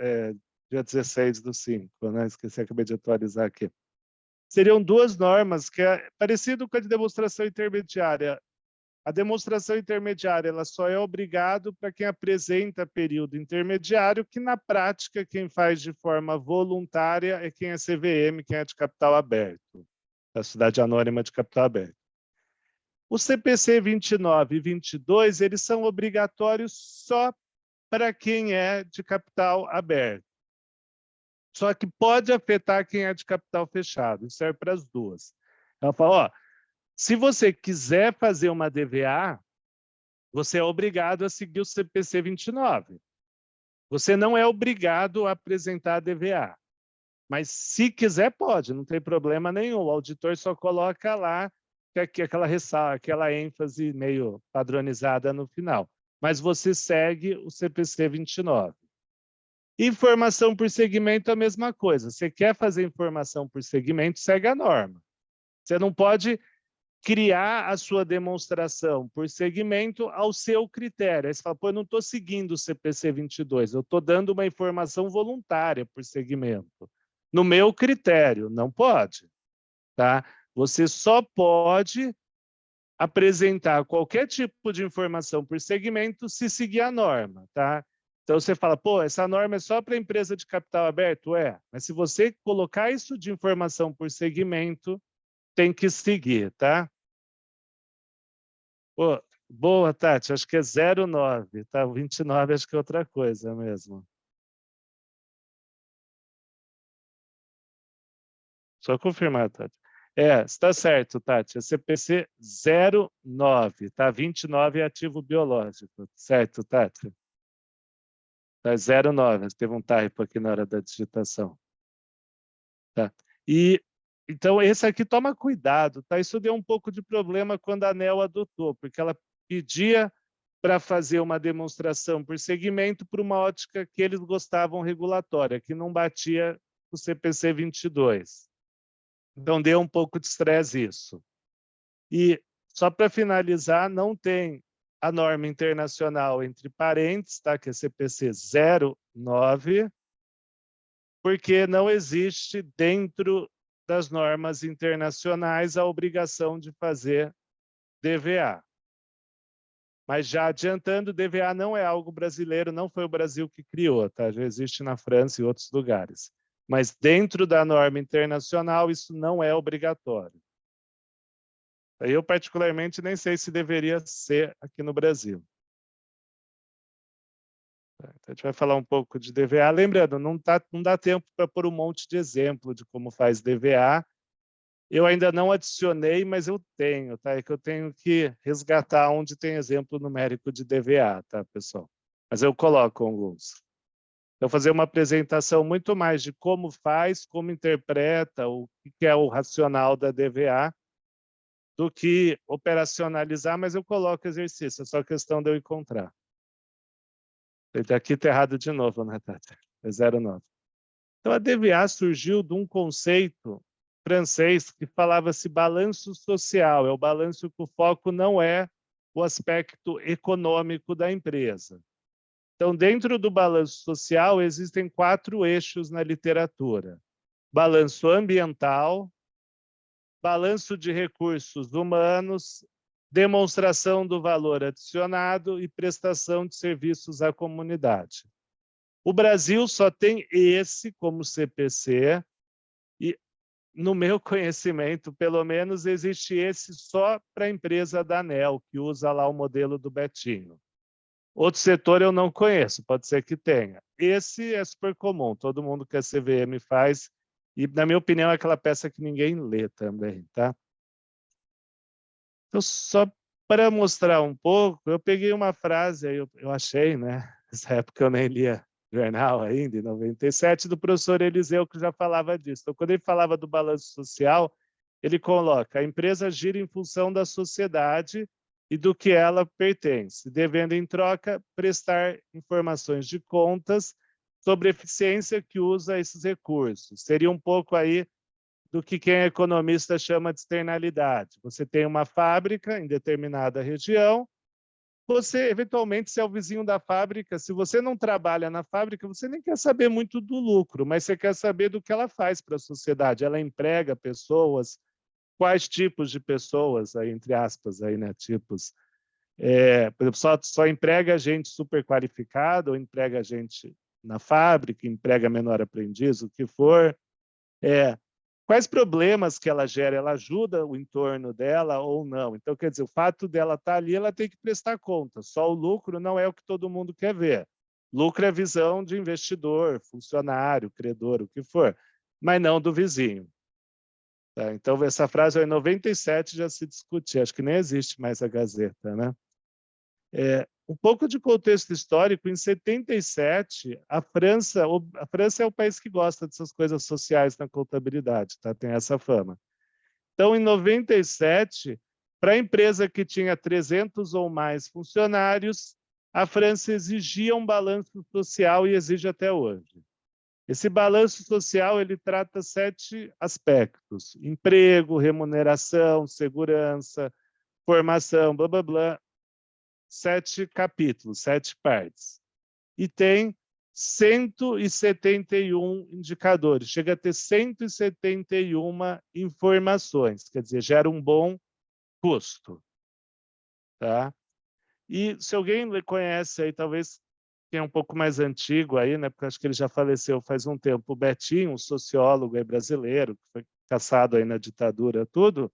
dia 16 do 5, né? Esqueci, acabei de atualizar aqui. Seriam duas normas que é parecido com a de demonstração intermediária. A demonstração intermediária ela só é obrigado para quem apresenta período intermediário, que na prática quem faz de forma voluntária é quem é CVM, quem é de capital aberto, da Sociedade Anônima de Capital Aberto. O CPC 29 e 22, eles são obrigatórios só para quem é de capital aberto. Só que pode afetar quem é de capital fechado, isso serve para as duas. Ela fala, ó, se você quiser fazer uma DVA, você é obrigado a seguir o CPC 29. Você não é obrigado a apresentar a DVA. Mas se quiser, pode, não tem problema nenhum. O auditor só coloca lá aquela ênfase meio padronizada no final. Mas você segue o CPC 29. Informação por segmento é a mesma coisa. Você quer fazer informação por segmento, segue a norma. Você não pode criar a sua demonstração por segmento ao seu critério. Aí você fala, pô, eu não estou seguindo o CPC 22, eu estou dando uma informação voluntária por segmento. No meu critério, não pode. Tá? Você só pode apresentar qualquer tipo de informação por segmento se seguir a norma, tá? Então, você fala, pô, essa norma é só para empresa de capital aberto? É, mas se você colocar isso de informação por segmento, tem que seguir, tá? Pô, boa, Tati, acho que é 09, tá? 29 acho que é outra coisa mesmo. Só confirmar, Tati. Está certo, Tati. É CPC 09, tá? 29 é ativo biológico. Certo, Tati? Tá 09, teve um typo aqui na hora da digitação. Tá? E, então, esse aqui toma cuidado, tá? Isso deu um pouco de problema quando a ANEEL adotou, porque ela pedia para fazer uma demonstração por segmento por uma ótica que eles gostavam regulatória, que não batia o CPC 22. Então, deu um pouco de estresse isso. E, só para finalizar, não tem a norma internacional entre parênteses, tá? Que é CPC 09, porque não existe dentro das normas internacionais a obrigação de fazer DVA. Mas já adiantando, DVA não é algo brasileiro, não foi o Brasil que criou, tá? Já existe na França e outros lugares. Mas dentro da norma internacional, isso não é obrigatório. Eu, particularmente, nem sei se deveria ser aqui no Brasil. Então, a gente vai falar um pouco de DVA. Lembrando, não dá tempo para pôr um monte de exemplo de como faz DVA. Eu ainda não adicionei, mas eu tenho, tá? É que eu tenho que resgatar onde tem exemplo numérico de DVA, tá, pessoal? Mas eu coloco alguns. Então, fazer uma apresentação muito mais de como faz, como interpreta, o que é o racional da DVA, do que operacionalizar, mas eu coloco exercício, é só questão de eu encontrar. Aqui está errado de novo, né, Tati? É 09. Então, a DVA surgiu de um conceito francês que falava-se balanço social, é o balanço que o foco não é o aspecto econômico da empresa. Então, dentro do balanço social, existem 4 eixos na literatura. Balanço ambiental, balanço de recursos humanos, demonstração do valor adicionado e prestação de serviços à comunidade. O Brasil só tem esse como CPC e, no meu conhecimento, pelo menos, existe esse só para a empresa da ANEEL, que usa lá o modelo do Betinho. Outro setor eu não conheço, pode ser que tenha. Esse é super comum, todo mundo que a CVM faz, e, na minha opinião, é aquela peça que ninguém lê também, tá? Então, só para mostrar um pouco, eu peguei uma frase, aí eu achei, né? Nessa época eu nem lia jornal ainda, em 97, do professor Eliseu, que já falava disso. Então, quando ele falava do balanço social, ele coloca: a empresa gira em função da sociedade e do que ela pertence, devendo, em troca, prestar informações de contas sobre a eficiência que usa esses recursos. Seria um pouco aí do que quem é economista chama de externalidade. Você tem uma fábrica em determinada região, você, eventualmente, se é o vizinho da fábrica, se você não trabalha na fábrica, você nem quer saber muito do lucro, mas você quer saber do que ela faz para a sociedade. Ela emprega pessoas, quais tipos de pessoas, aí, entre aspas, aí, né, tipos. Por exemplo, só emprega gente super qualificada ou emprega gente na fábrica, emprega menor aprendiz, o que for. Quais problemas que ela gera? Ela ajuda o entorno dela ou não? Então, quer dizer, o fato dela estar ali, ela tem que prestar conta. Só o lucro não é o que todo mundo quer ver. Lucro é a visão de investidor, funcionário, credor, o que for, mas não do vizinho. Tá? Então, essa frase, em 97 já se discutia, acho que nem existe mais a Gazeta, né? Um pouco de contexto histórico, em 77, a França é o país que gosta dessas coisas sociais na contabilidade, tá? Tem essa fama. Então, em 97, para a empresa que tinha 300 ou mais funcionários, a França exigia um balanço social e exige até hoje. Esse balanço social ele trata 7 aspectos: emprego, remuneração, segurança, formação, blá, blá, blá. 7 capítulos, 7 partes. E tem 171 indicadores, chega a ter 171 informações, quer dizer, gera um bom custo. tá? E se alguém conhece aí, talvez quem é um pouco mais antigo aí, né, porque acho que ele já faleceu faz um tempo, o Betinho, um sociólogo aí brasileiro, que foi caçado aí na ditadura, tudo,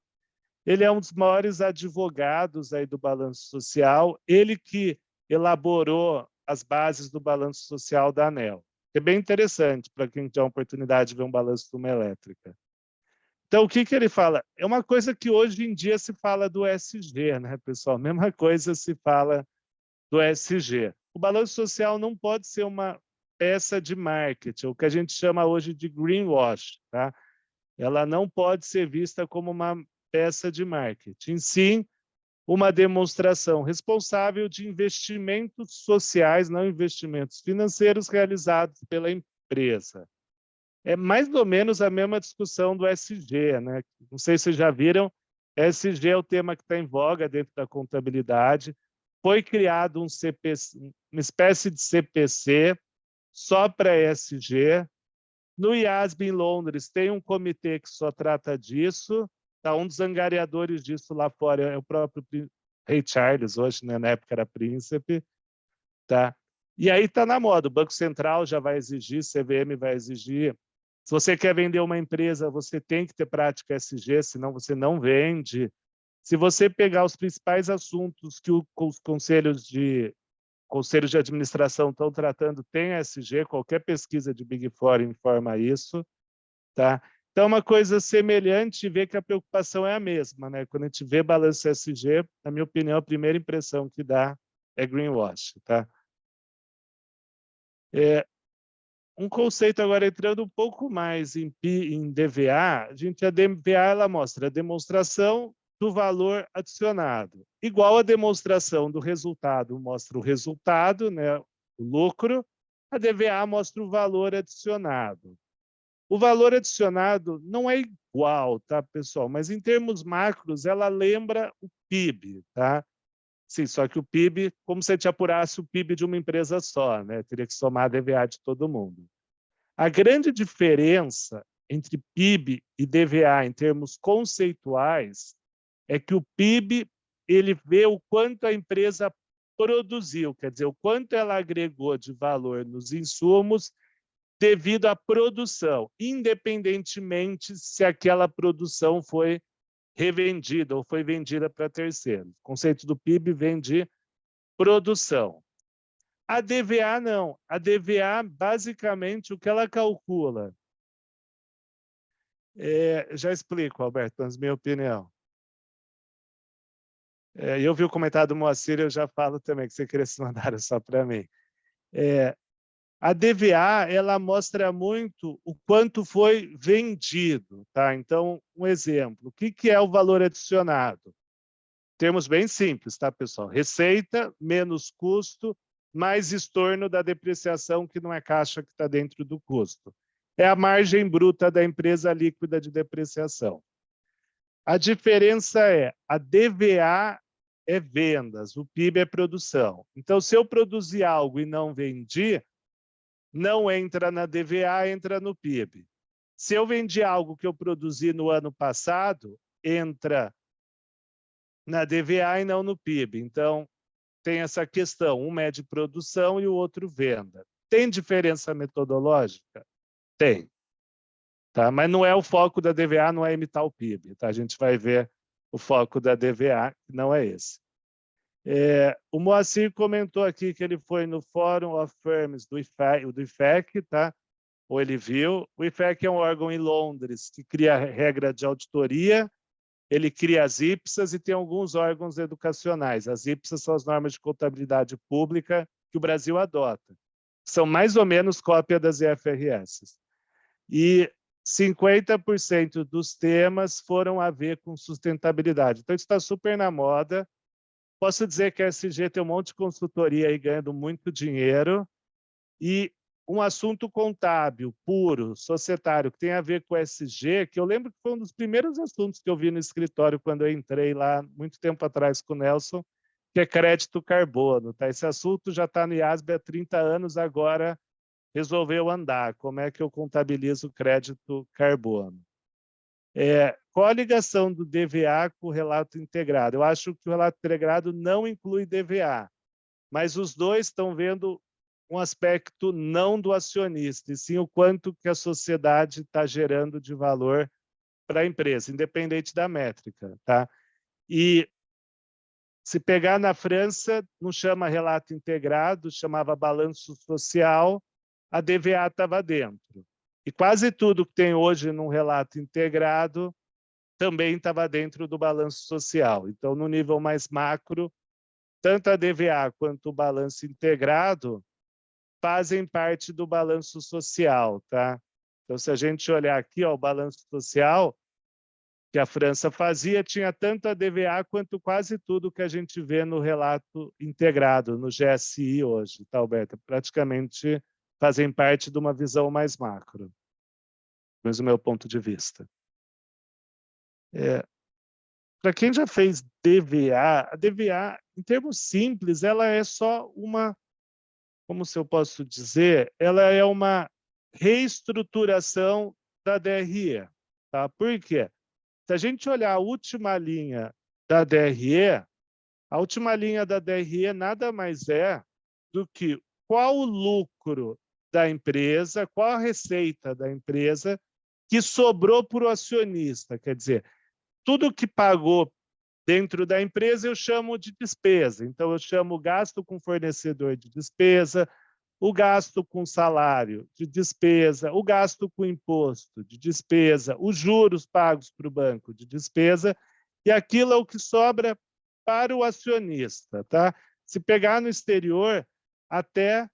ele é um dos maiores advogados aí do balanço social, ele que elaborou as bases do balanço social da ANEEL. É bem interessante para quem tem a oportunidade de ver um balanço de uma elétrica. Então, o que ele fala? É uma coisa que hoje em dia se fala do ESG, né, pessoal? Mesma coisa se fala do ESG. O balanço social não pode ser uma peça de marketing, o que a gente chama hoje de greenwash, tá? Ela não pode ser vista como uma peça de marketing, sim uma demonstração responsável de investimentos sociais, não investimentos financeiros realizados pela empresa. É mais ou menos a mesma discussão do ESG, né? Não sei se vocês já viram, ESG é o tema que está em voga dentro da contabilidade. Foi criado um CPC, uma espécie de CPC só para ESG. No IASB, em Londres, tem um comitê que só trata disso. Tá? Um dos angariadores disso lá fora é o próprio Rei Charles, hoje, né? Na época era príncipe. Tá? E aí está na moda. O Banco Central já vai exigir, CVM vai exigir. Se você quer vender uma empresa, você tem que ter prática ESG, senão você não vende. Se você pegar os principais assuntos que os conselhos de administração estão tratando, tem ESG, qualquer pesquisa de Big Four informa isso. Tá? Então, é uma coisa semelhante, vê que a preocupação é a mesma. Né? Quando a gente vê balanço ESG, na minha opinião, a primeira impressão que dá é greenwash. Tá? Um conceito agora entrando um pouco mais em DVA, a DVA ela mostra a demonstração do valor adicionado. Igual a demonstração do resultado mostra o resultado, né, o lucro, a DVA mostra o valor adicionado. O valor adicionado não é igual, tá, pessoal? Mas em termos macros, ela lembra o PIB, tá? Sim, só que o PIB, como se a gente apurasse o PIB de uma empresa só, né? Teria que somar a DVA de todo mundo. A grande diferença entre PIB e DVA em termos conceituais é que o PIB ele vê o quanto a empresa produziu, quer dizer, o quanto ela agregou de valor nos insumos devido à produção, independentemente se aquela produção foi revendida ou foi vendida para terceiros. O conceito do PIB vem de produção. A DVA não. A DVA, basicamente, o que ela calcula? Já explico, Alberto, mas minha opinião. Eu vi o comentário do Moacir, eu já falo também, que você queria se mandar só para mim. A DVA, ela mostra muito o quanto foi vendido. Tá? Então, um exemplo. O que é o valor adicionado? Termos bem simples, tá, pessoal? Receita menos custo mais estorno da depreciação, que não é caixa que está dentro do custo. É a margem bruta da empresa líquida de depreciação. A diferença é, a DVA é vendas, o PIB é produção. Então, se eu produzir algo e não vendi, não entra na DVA, entra no PIB. Se eu vendi algo que eu produzi no ano passado, entra na DVA e não no PIB. Então, tem essa questão, um mede produção e o outro venda. Tem diferença metodológica? Tem. Tá? Mas não é o foco da DVA, não é imitar o PIB. Tá? A gente vai ver o foco da DVA, que não é esse. O Moacir comentou aqui que ele foi no Forum of Firms do IFEC, tá? Ou ele viu. O IFEC é um órgão em Londres que cria regra de auditoria, ele cria as IPSAs e tem alguns órgãos educacionais. As IPSAs são as normas de contabilidade pública que o Brasil adota. São mais ou menos cópia das IFRS. E 50% dos temas foram a ver com sustentabilidade. Então, isso está super na moda. Posso dizer que a SG tem um monte de consultoria aí ganhando muito dinheiro e um assunto contábil, puro, societário, que tem a ver com SG, que eu lembro que foi um dos primeiros assuntos que eu vi no escritório quando eu entrei lá, muito tempo atrás com o Nelson, que é crédito carbono. Tá? Esse assunto já está no IASB há 30 anos, agora resolveu andar. Como é que eu contabilizo crédito carbono? Qual a ligação do DVA com o relato integrado? Eu acho que o relato integrado não inclui DVA, mas os dois estão vendo um aspecto não do acionista, e sim o quanto que a sociedade está gerando de valor para a empresa, independente da métrica. Tá? E se pegar na França, não chama relato integrado, chamava balanço social, a DVA estava dentro. E quase tudo que tem hoje num relato integrado também estava dentro do balanço social. Então, no nível mais macro, tanto a DVA quanto o balanço integrado fazem parte do balanço social. Tá? Então, se a gente olhar aqui, ó, o balanço social que a França fazia, tinha tanto a DVA quanto quase tudo que a gente vê no relato integrado, no GSI hoje, tá, Alberto? Praticamente fazem parte de uma visão mais macro, mas do meu ponto de vista. Para quem já fez DVA, a DVA, em termos simples, ela é só uma, como se eu posso dizer, ela é uma reestruturação da DRE. Tá? Por quê? Se a gente olhar a última linha da DRE, a última linha da DRE nada mais é do que qual o lucro da empresa, qual a receita da empresa que sobrou para o acionista. Quer dizer, tudo que pagou dentro da empresa eu chamo de despesa. Então, eu chamo o gasto com fornecedor de despesa, o gasto com salário de despesa, o gasto com imposto de despesa, os juros pagos para o banco de despesa, e aquilo é o que sobra para o acionista. Tá? Se pegar no exterior, até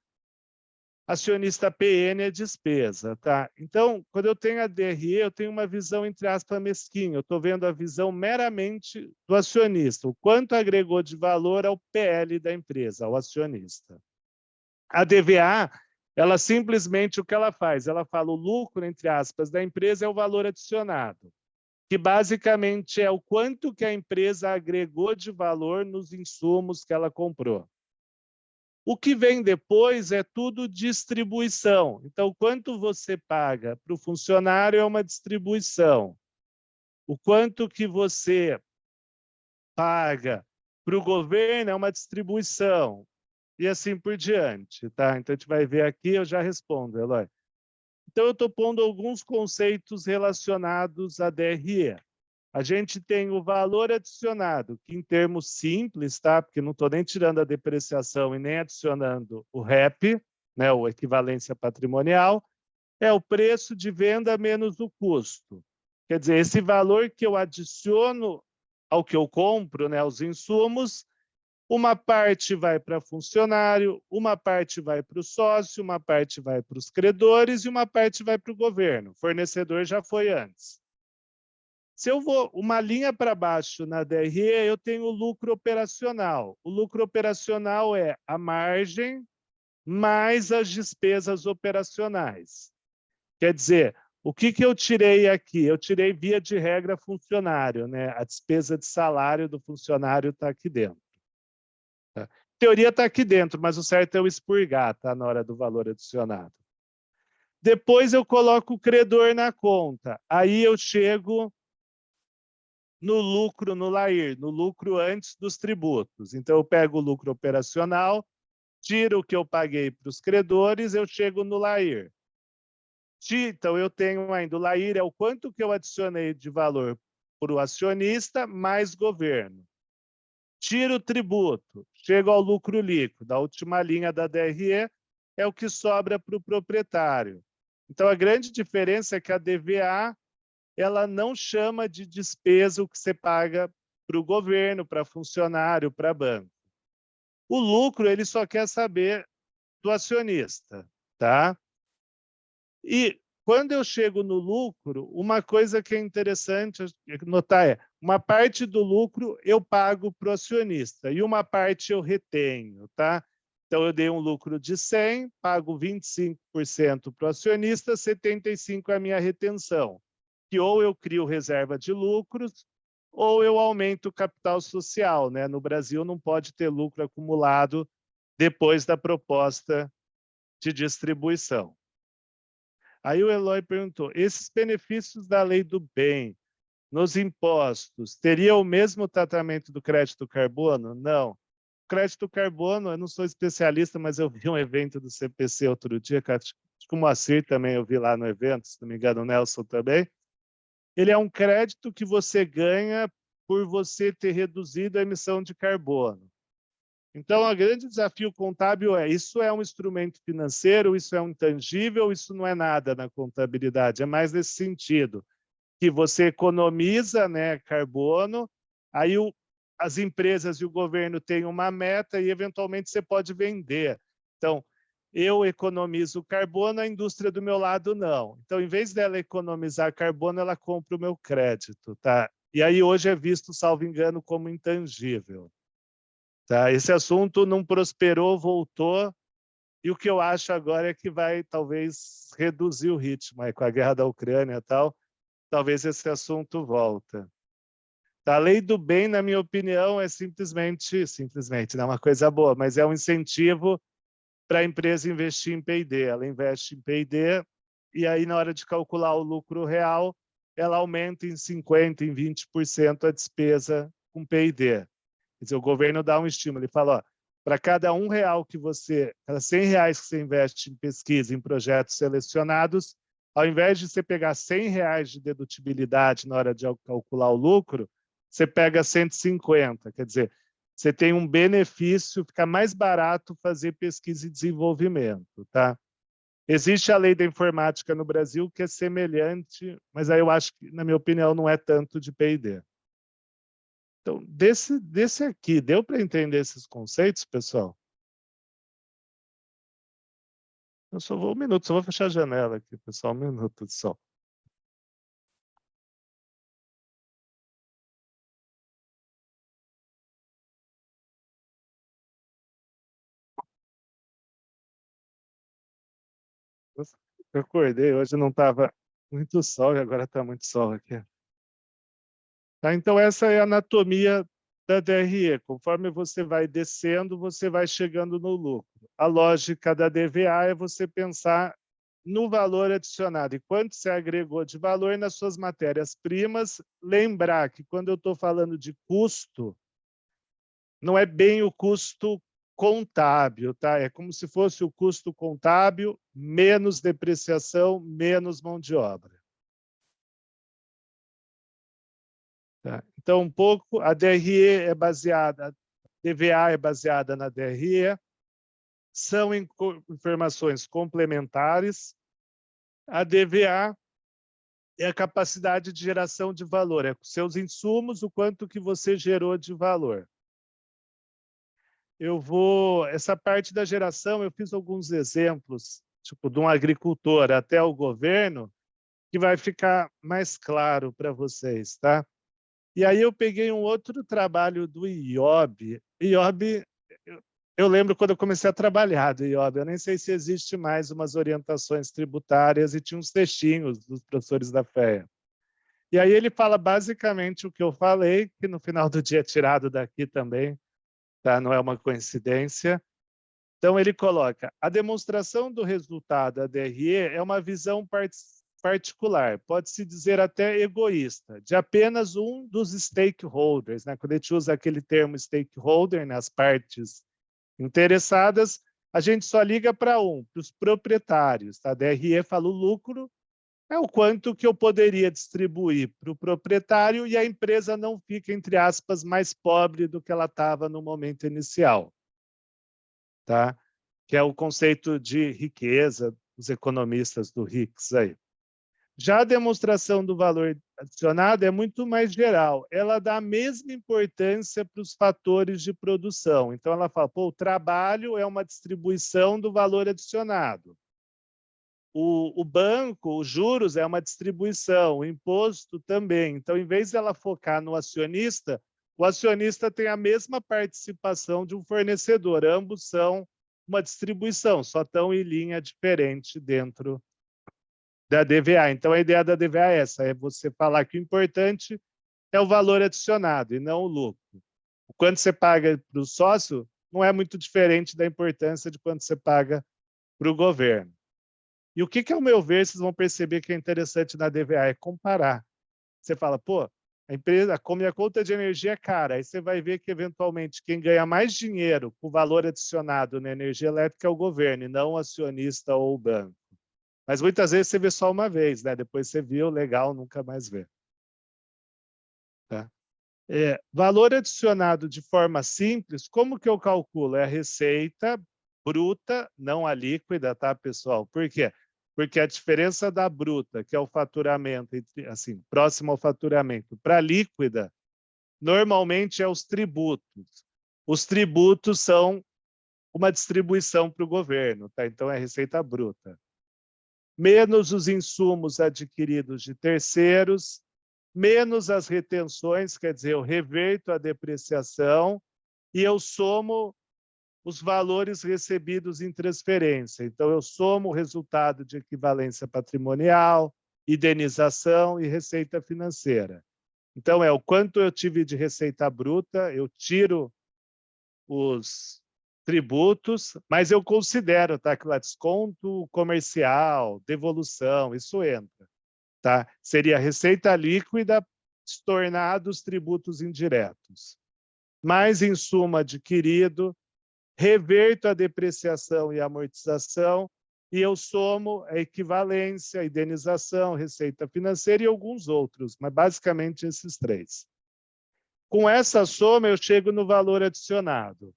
acionista PN é despesa. Tá? Então, quando eu tenho a DRE, eu tenho uma visão, entre aspas, mesquinha. Eu estou vendo a visão meramente do acionista, o quanto agregou de valor ao PL da empresa, ao acionista. A DVA, ela simplesmente o que ela faz? Ela fala o lucro, entre aspas, da empresa é o valor adicionado, que basicamente é o quanto que a empresa agregou de valor nos insumos que ela comprou. O que vem depois é tudo distribuição. Então, quanto você paga para o funcionário é uma distribuição. O quanto que você paga para o governo é uma distribuição. E assim por diante. Tá? Então, a gente vai ver aqui, eu já respondo, Eloy. Então, eu estou pondo alguns conceitos relacionados à DRE. A gente tem o valor adicionado, que em termos simples, tá? Porque não estou nem tirando a depreciação e nem adicionando o REP, né? O equivalência patrimonial, é o preço de venda menos o custo. Quer dizer, esse valor que eu adiciono ao que eu compro, né? Os insumos, uma parte vai para funcionário, uma parte vai para o sócio, uma parte vai para os credores e uma parte vai para o governo. O fornecedor já foi antes. Se eu vou uma linha para baixo na DRE, eu tenho o lucro operacional. O lucro operacional é a margem mais as despesas operacionais. Quer dizer, o que eu tirei aqui? Eu tirei, via de regra, funcionário. Né? A despesa de salário do funcionário está aqui dentro. Tá? A teoria está aqui dentro, mas o certo é eu expurgar, tá? Na hora do valor adicionado. Depois eu coloco o credor na conta. Aí eu chego no lucro, no LAIR, no lucro antes dos tributos. Então, eu pego o lucro operacional, tiro o que eu paguei para os credores, eu chego no LAIR. Então, eu tenho ainda o LAIR, é o quanto que eu adicionei de valor para o acionista mais governo. Tiro o tributo, chego ao lucro líquido. A última linha da DRE é o que sobra para o proprietário. Então, a grande diferença é que a DVA ela não chama de despesa o que você paga para o governo, para funcionário, para banco. O lucro, ele só quer saber do acionista. Tá? E quando eu chego no lucro, uma coisa que é interessante notar é uma parte do lucro eu pago para o acionista e uma parte eu retenho. Tá? Então, eu dei um lucro de 100, pago 25% para o acionista, 75% é a minha retenção. Que ou eu crio reserva de lucros ou eu aumento o capital social. Né? No Brasil, não pode ter lucro acumulado depois da proposta de distribuição. Aí o Eloy perguntou, esses benefícios da lei do bem nos impostos, teria o mesmo tratamento do crédito carbono? Não. Crédito carbono, eu não sou especialista, mas eu vi um evento do CPC outro dia, que acho que o Moacir também eu vi lá no evento, se não me engano, o Nelson também. Ele é um crédito que você ganha por você ter reduzido a emissão de carbono. Então, o grande desafio contábil isso é um instrumento financeiro, isso é um intangível, isso não é nada na contabilidade, é mais nesse sentido, que você economiza, né, carbono, aí as empresas e o governo têm uma meta e, eventualmente, você pode vender. Então, eu economizo carbono, a indústria do meu lado não. Então, em vez dela economizar carbono, ela compra o meu crédito. Tá? E aí, hoje, é visto, salvo engano, como intangível. Tá? Esse assunto não prosperou, voltou, e o que eu acho agora é que vai, talvez, reduzir o ritmo aí, com a guerra da Ucrânia e tal, talvez esse assunto volta. A lei do bem, na minha opinião, é simplesmente, não é uma coisa boa, mas é um incentivo para a empresa investir em P&D. Ela investe em P&D e aí, na hora de calcular o lucro real, ela aumenta em 50%, em 20% a despesa com P&D. Quer dizer, o governo dá um estímulo, ele fala, ó, para cada R$1 que você, cada R$100 que você investe em pesquisa, em projetos selecionados, ao invés de você pegar R$100 de dedutibilidade na hora de calcular o lucro, você pega 150. Quer dizer, você tem um benefício, fica mais barato fazer pesquisa e desenvolvimento. Tá? Existe a lei da informática no Brasil que é semelhante, mas aí eu acho que, na minha opinião, não é tanto de P&D. Então, desse aqui, deu para entender esses conceitos, pessoal? Eu só vou um minuto, só vou fechar a janela aqui, pessoal, um minuto só. Eu acordei, hoje não estava muito sol e agora está muito sol aqui. Tá, então, essa é a anatomia da DRE. Conforme você vai descendo, você vai chegando no lucro. A lógica da DVA é você pensar no valor adicionado e quanto você agregou de valor nas suas matérias-primas. Lembrar que, quando eu estou falando de custo, não é bem o custo contábil, tá? É como se fosse o custo contábil menos depreciação, menos mão de obra. Tá? Então, um pouco, a DRE é baseada, a DVA é baseada na DRE, são informações complementares. A DVA é a capacidade de geração de valor, é seus insumos, o quanto que você gerou de valor. Essa parte da geração, eu fiz alguns exemplos, tipo, de um agricultor até o governo, que vai ficar mais claro para vocês, tá? E aí eu peguei um outro trabalho do IOB. IOB, eu lembro quando eu comecei a trabalhar do IOB, eu nem sei se existe mais umas orientações tributárias, e tinha uns textinhos dos professores da FEA. E aí ele fala basicamente o que eu falei, que no final do dia é tirado daqui também, tá? Não é uma coincidência. Então, ele coloca: a demonstração do resultado da DRE é uma visão particular, pode-se dizer até egoísta, de apenas um dos stakeholders. Né? Quando a gente usa aquele termo stakeholder, nas partes interessadas, a gente só liga para para os proprietários. Tá? A DRE fala o lucro, é o quanto que eu poderia distribuir para o proprietário e a empresa não fica, entre aspas, mais pobre do que ela estava no momento inicial. Tá? Que é o conceito de riqueza, os economistas do Hicks aí. Já a demonstração do valor adicionado é muito mais geral. Ela dá a mesma importância para os fatores de produção. Então, ela fala, pô, o trabalho é uma distribuição do valor adicionado. O banco, os juros, é uma distribuição, o imposto também. Então, em vez de ela focar no acionista, o acionista tem a mesma participação de um fornecedor. Ambos são uma distribuição, só estão em linha diferente dentro da DVA. Então, a ideia da DVA é essa, é você falar que o importante é o valor adicionado e não o lucro. O quanto você paga para o sócio não é muito diferente da importância de quanto você paga para o governo. E o que, ao meu ver, vocês vão perceber que é interessante na DVA é comparar. Você fala, pô, A empresa, como a conta de energia é cara, aí você vai ver que, eventualmente, quem ganha mais dinheiro com valor adicionado na energia elétrica é o governo, e não o acionista ou o banco. Mas muitas vezes você vê só uma vez, né? Depois você viu, legal, nunca mais vê. Tá? Valor adicionado de forma simples, como que eu calculo? É a receita bruta, não a líquida, tá, pessoal? Por quê? Porque a diferença da bruta, que é o faturamento, assim, próximo ao faturamento, para a líquida, normalmente é os tributos. Os tributos são uma distribuição para o governo, tá? Então é receita bruta. Menos os insumos adquiridos de terceiros, menos as retenções, quer dizer, eu reverto a depreciação e eu somo os valores recebidos em transferência. Então, eu somo o resultado de equivalência patrimonial, indenização e receita financeira. Então, é o quanto eu tive de receita bruta, eu tiro os tributos, mas eu considero, tá, que lá desconto comercial, devolução, isso entra. Tá? Seria receita líquida estornada os tributos indiretos. Mais insumo adquirido, reverto a depreciação e amortização e eu somo a equivalência, a indenização, receita financeira e alguns outros, mas basicamente esses três. Com essa soma, eu chego no valor adicionado.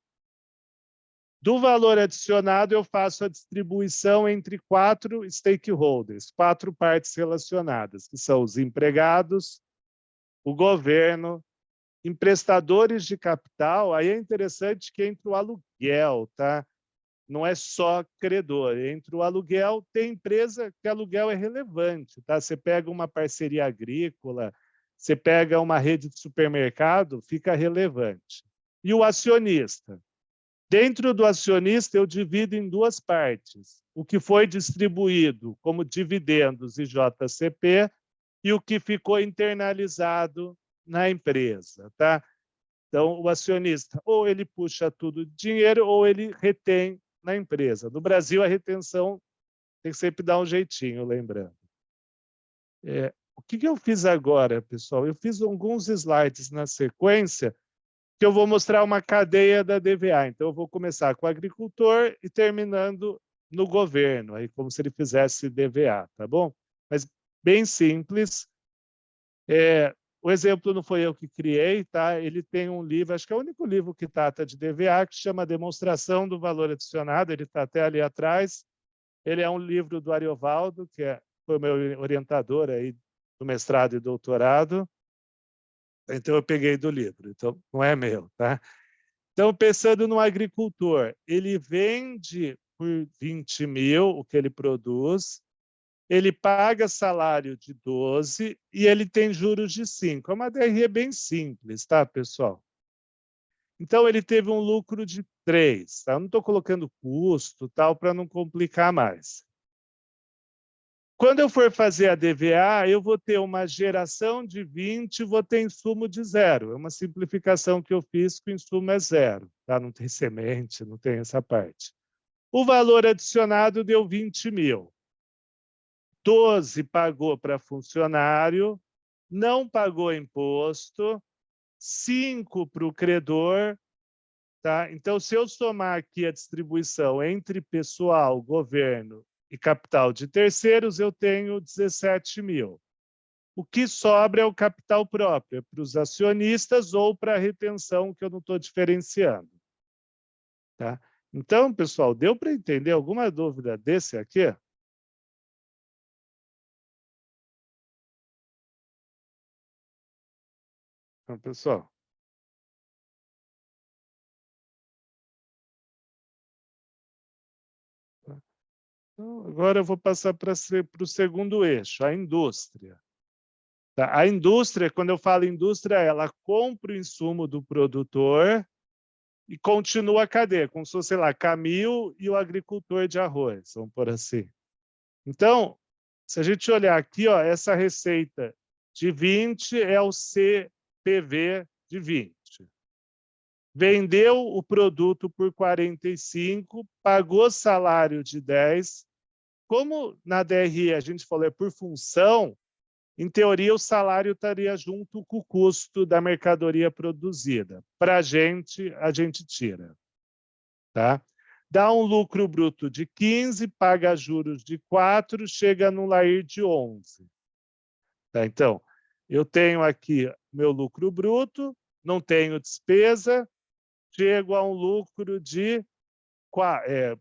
Do valor adicionado, eu faço a distribuição entre 4 stakeholders, 4 partes relacionadas, que são os empregados, o governo, emprestadores de capital. Aí é interessante que entre o aluguel, tá? Não é só credor. Entre o aluguel, tem empresa que aluguel é relevante, tá? Você pega uma parceria agrícola, você pega uma rede de supermercado, fica relevante. E o acionista? Dentro do acionista, eu divido em 2 partes. O que foi distribuído como dividendos e JCP e o que ficou internalizado na empresa. Tá? Então, o acionista, ou ele puxa tudo de dinheiro, ou ele retém na empresa. No Brasil, a retenção tem que sempre dar um jeitinho, lembrando. O que eu fiz agora, pessoal? Eu fiz alguns slides na sequência, que eu vou mostrar uma cadeia da DVA. Então, eu vou começar com o agricultor e terminando no governo, aí como se ele fizesse DVA, tá bom? Mas bem simples. O exemplo não foi eu que criei, tá? Ele tem um livro, acho que é o único livro que trata de DVA, que chama Demonstração do Valor Adicionado, ele está até ali atrás. Ele é um livro do Ariovaldo, que foi meu orientador aí do mestrado e doutorado. Então, eu peguei do livro, então não é meu, tá? Então, pensando no agricultor, ele vende por 20 mil o que ele produz, ele paga salário de 12 e ele tem juros de 5. É uma DRE bem simples, tá, pessoal? Então, ele teve um lucro de 3. Tá? Eu não estou colocando custo tal para não complicar mais. Quando eu for fazer a DVA, eu vou ter uma geração de 20 e vou ter insumo de 0. É uma simplificação que eu fiz, que o insumo é 0. Tá? Não tem semente, não tem essa parte. O valor adicionado deu 20 mil. 12 pagou para funcionário, não pagou imposto, 5 para o credor. Tá? Então, se eu somar aqui a distribuição entre pessoal, governo e capital de terceiros, eu tenho 17 mil. O que sobra é o capital próprio, para os acionistas ou para a retenção, que eu não estou diferenciando. Tá? Então, pessoal, deu para entender alguma dúvida desse aqui? Então, pessoal. Então, agora eu vou passar para o segundo eixo, a indústria. Tá? A indústria, quando eu falo indústria, ela compra o insumo do produtor e continua a cadeia, como se fosse, sei lá, Camil e o agricultor de arroz, vamos por assim. Então, se a gente olhar aqui, ó, essa receita de 20 é o CPV de 20. Vendeu o produto por 45, pagou salário de 10. Como na DRE a gente falou é por função, Em teoria, o salário estaria junto com o custo da mercadoria produzida. Para a gente tira. Tá? Dá um lucro bruto de 15, paga juros de 4, chega no LAIR de 11. Tá? Então, eu tenho aqui meu lucro bruto, não tenho despesa, chego a um lucro de...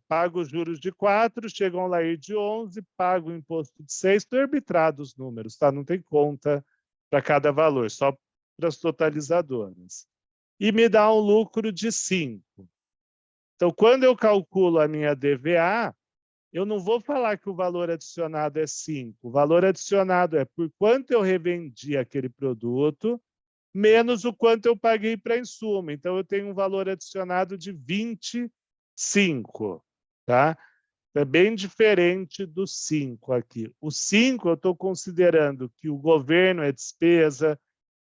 pago os juros de 4, chego a um LAIR de 11, pago o imposto de 6, estou arbitrado os números, tá? Não tem conta para cada valor, só para as totalizadoras. E me dá um lucro de 5. Então, quando eu calculo a minha DVA, eu não vou falar que o valor adicionado é 5. O valor adicionado é por quanto eu revendi aquele produto, menos o quanto eu paguei para insumo. Então, eu tenho um valor adicionado de 25. Tá? É bem diferente do 5 aqui. O 5, eu estou considerando que o governo é despesa,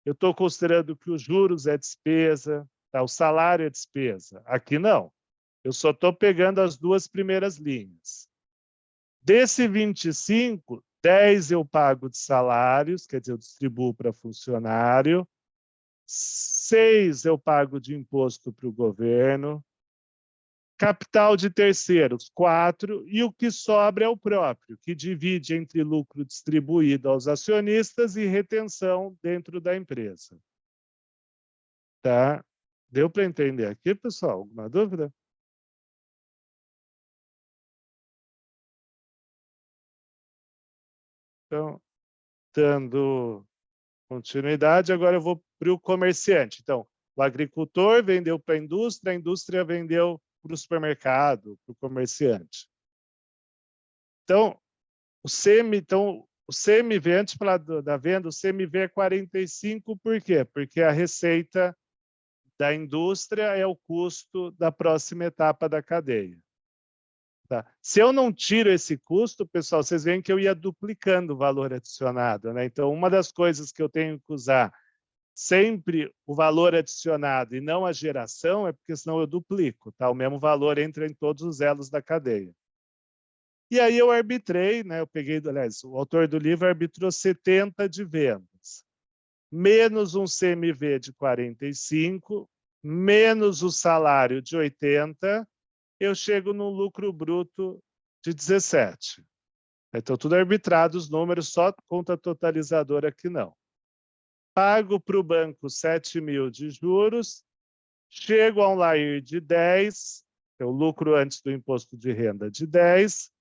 eu estou considerando que os juros é despesa, tá? O salário é despesa. Aqui não. Eu só estou pegando as duas primeiras linhas. Desse 25, 10 eu pago de salários, quer dizer, eu distribuo para funcionário. 6 eu pago de imposto para o governo. Capital de terceiros, 4. E o que sobra é o próprio, que divide entre lucro distribuído aos acionistas e retenção dentro da empresa. Tá? Deu para entender aqui, pessoal? Alguma dúvida? Então, dando continuidade, agora eu vou para o comerciante. Então, o agricultor vendeu para a indústria vendeu para o supermercado, para o comerciante. Então, o CMV, antes de falar da venda, o CMV é 45, por quê? Porque a receita da indústria é o custo da próxima etapa da cadeia. Tá? Se eu não tiro esse custo, pessoal, vocês veem que eu ia duplicando o valor adicionado, né? Então, uma das coisas que eu tenho que usar sempre o valor adicionado e não a geração é porque senão eu duplico, tá? O mesmo valor entra em todos os elos da cadeia. E aí eu arbitrei, né? Eu peguei, aliás, o autor do livro arbitrou 70 de vendas, menos um CMV de 45, menos o salário de 80, eu chego num lucro bruto de 17. Então, tudo arbitrado, os números, só conta totalizadora que não. Pago para o banco 7 mil de juros, chego a um LAIR de 10, é o lucro antes do imposto de renda de 10,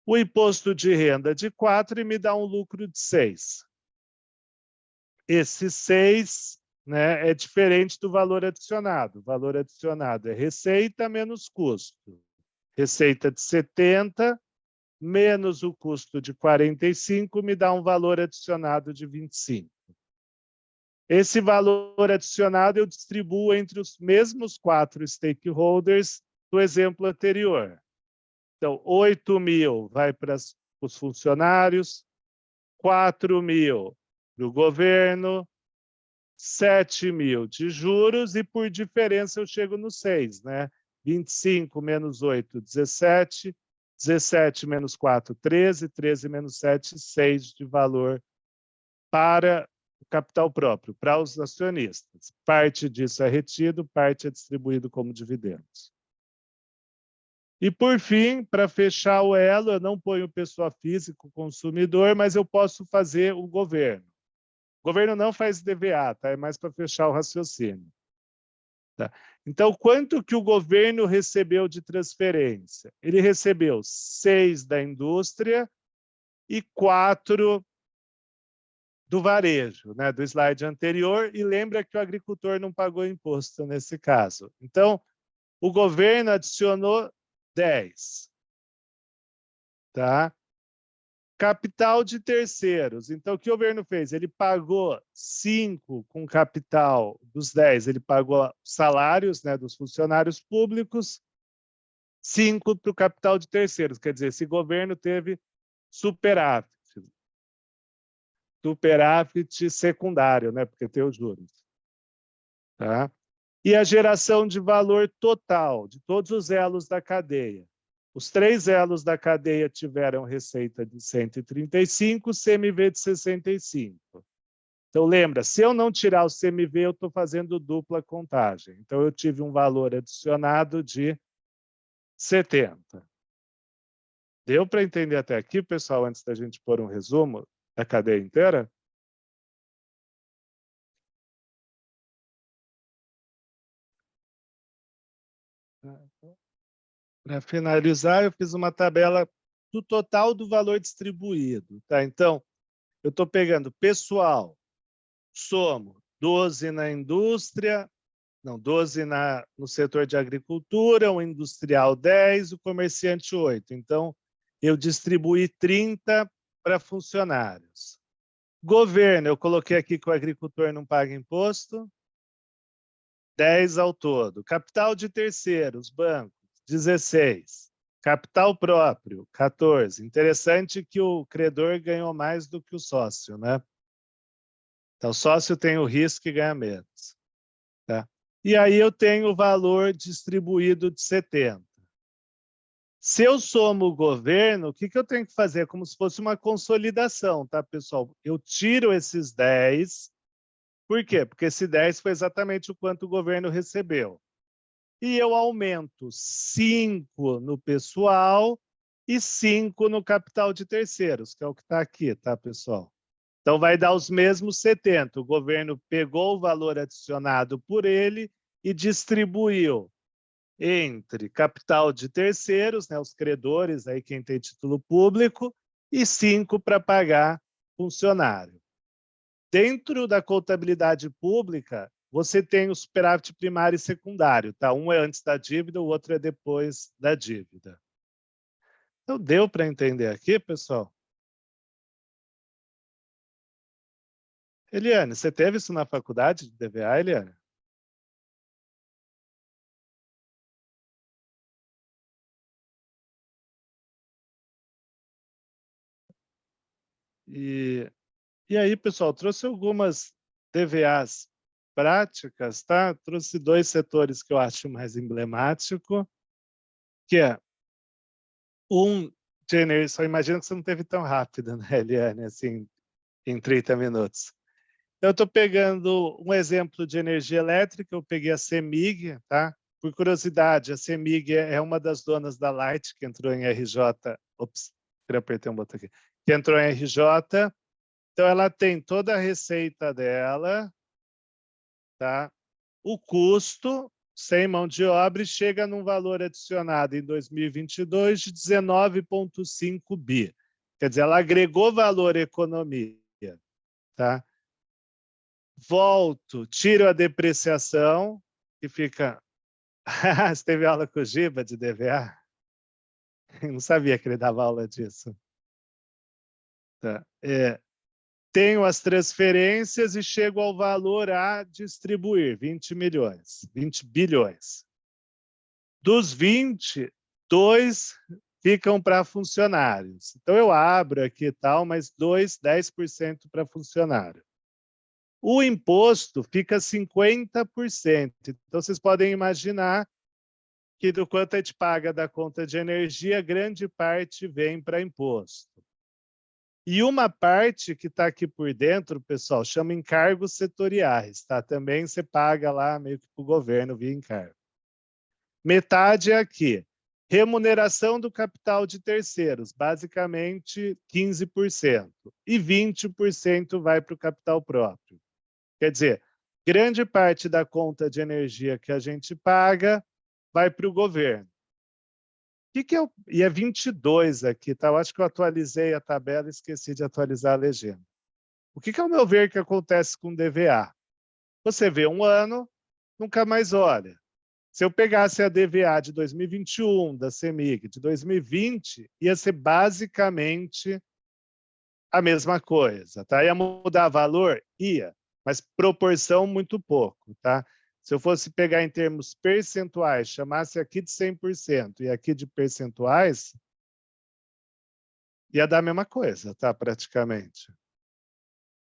o imposto de renda de 4 e me dá um lucro de 6. Esse 6, né, é diferente do valor adicionado. O valor adicionado é receita menos custo. Receita de 70 menos o custo de 45 me dá um valor adicionado de 25. Esse valor adicionado eu distribuo entre os mesmos 4 stakeholders do exemplo anterior. Então, 8 mil vai para os funcionários, 4 mil para o governo, 7 mil de juros e, por diferença, eu chego no 6, né? 25 menos 8, 17, 17 menos 4, 13, 13 menos 7, 6 de valor para o capital próprio, para os acionistas. Parte disso é retido, parte é distribuído como dividendos. E, por fim, para fechar o elo, eu não ponho pessoa física, consumidor, mas eu posso fazer o governo. O governo não faz DVA, tá? É mais para fechar o raciocínio. Tá? Então, quanto que o governo recebeu de transferência? Ele recebeu 6 da indústria e 4 do varejo, né? Do slide anterior, e lembra que o agricultor não pagou imposto nesse caso. Então, o governo adicionou 10. Tá? Capital de terceiros. Então, o que o governo fez? Ele pagou 5 com capital dos 10, ele pagou salários, né, dos funcionários públicos, 5 para o capital de terceiros. Quer dizer, esse governo teve superávit. Superávit secundário, né, porque tem os juros. Tá? E a geração de valor total de todos os elos da cadeia. Os 3 elos da cadeia tiveram receita de 135, CMV de 65. Então, lembra, se eu não tirar o CMV, eu estou fazendo dupla contagem. Então, eu tive um valor adicionado de 70. Deu para entender até aqui, pessoal, antes da gente pôr um resumo da cadeia inteira? Para finalizar, eu fiz uma tabela do total do valor distribuído. Tá? Então, eu estou pegando pessoal, somo 12 na indústria, não, 12 no setor de agricultura, o industrial 10, o comerciante 8. Então, eu distribuí 30 para funcionários. Governo, eu coloquei aqui que o agricultor não paga imposto, 10 ao todo. Capital de terceiros, bancos, 16. Capital próprio, 14. Interessante que o credor ganhou mais do que o sócio, né? Então, o sócio tem o risco e ganha menos. Tá? E aí eu tenho o valor distribuído de 70. Se eu somo o governo, o que eu tenho que fazer? É como se fosse uma consolidação, tá, pessoal? Eu tiro esses 10. Por quê? Porque esse 10 foi exatamente o quanto o governo recebeu. E eu aumento 5 no pessoal e 5 no capital de terceiros, que é o que está aqui, tá, pessoal? Então, vai dar os mesmos 70. O governo pegou o valor adicionado por ele e distribuiu entre capital de terceiros, né, os credores, aí quem tem título público, e 5 para pagar funcionário. Dentro da contabilidade pública, você tem o superávit primário e secundário, tá? Um é antes da dívida, o outro é depois da dívida. Então, deu para entender aqui, pessoal? Eliane, você teve isso na faculdade de DVA, Eliane? E aí, pessoal, trouxe algumas DVAs práticas, tá? Trouxe 2 setores que eu acho mais emblemático, que é um de energia. Só imagino que você não teve tão rápido, né, Eliane, assim, em 30 minutos. Eu estou pegando um exemplo de energia elétrica, eu peguei a CEMIG, tá? Por curiosidade, a CEMIG é uma das donas da Light, que entrou em RJ. Ops, queria apertar um botão aqui. Que entrou em RJ. Então, ela tem toda a receita dela, tá? O custo, sem mão de obra, e chega num valor adicionado em 2022 de 19,5 bi. Quer dizer, ela agregou valor à economia, tá? Volto, tiro a depreciação, que fica... Você teve aula com o Giba de DVA? Não sabia que ele dava aula disso. Tá. Tenho as transferências e chego ao valor a distribuir, 20 milhões, 20 bilhões. Dos 20, 2 ficam para funcionários. Então, eu abro aqui e tal, mas 10% para funcionário. O imposto fica 50%. Então, vocês podem imaginar que do quanto a gente paga da conta de energia, grande parte vem para imposto. E uma parte que está aqui por dentro, pessoal, chama encargos setoriais, tá? Também você paga lá meio que para o governo via encargo. Metade é aqui. Remuneração do capital de terceiros, basicamente 15%. E 20% vai para o capital próprio. Quer dizer, grande parte da conta de energia que a gente paga vai para o governo. E é 22 aqui, tá? Eu acho que eu atualizei a tabela e esqueci de atualizar a legenda. O que, ao meu ver, que acontece com DVA? Você vê um ano, nunca mais olha. Se eu pegasse a DVA de 2021, da CEMIG, de 2020, ia ser basicamente a mesma coisa, tá? Ia mudar valor? Ia, mas proporção muito pouco, tá? Se eu fosse pegar em termos percentuais, chamasse aqui de 100% e aqui de percentuais, ia dar a mesma coisa, tá? Praticamente.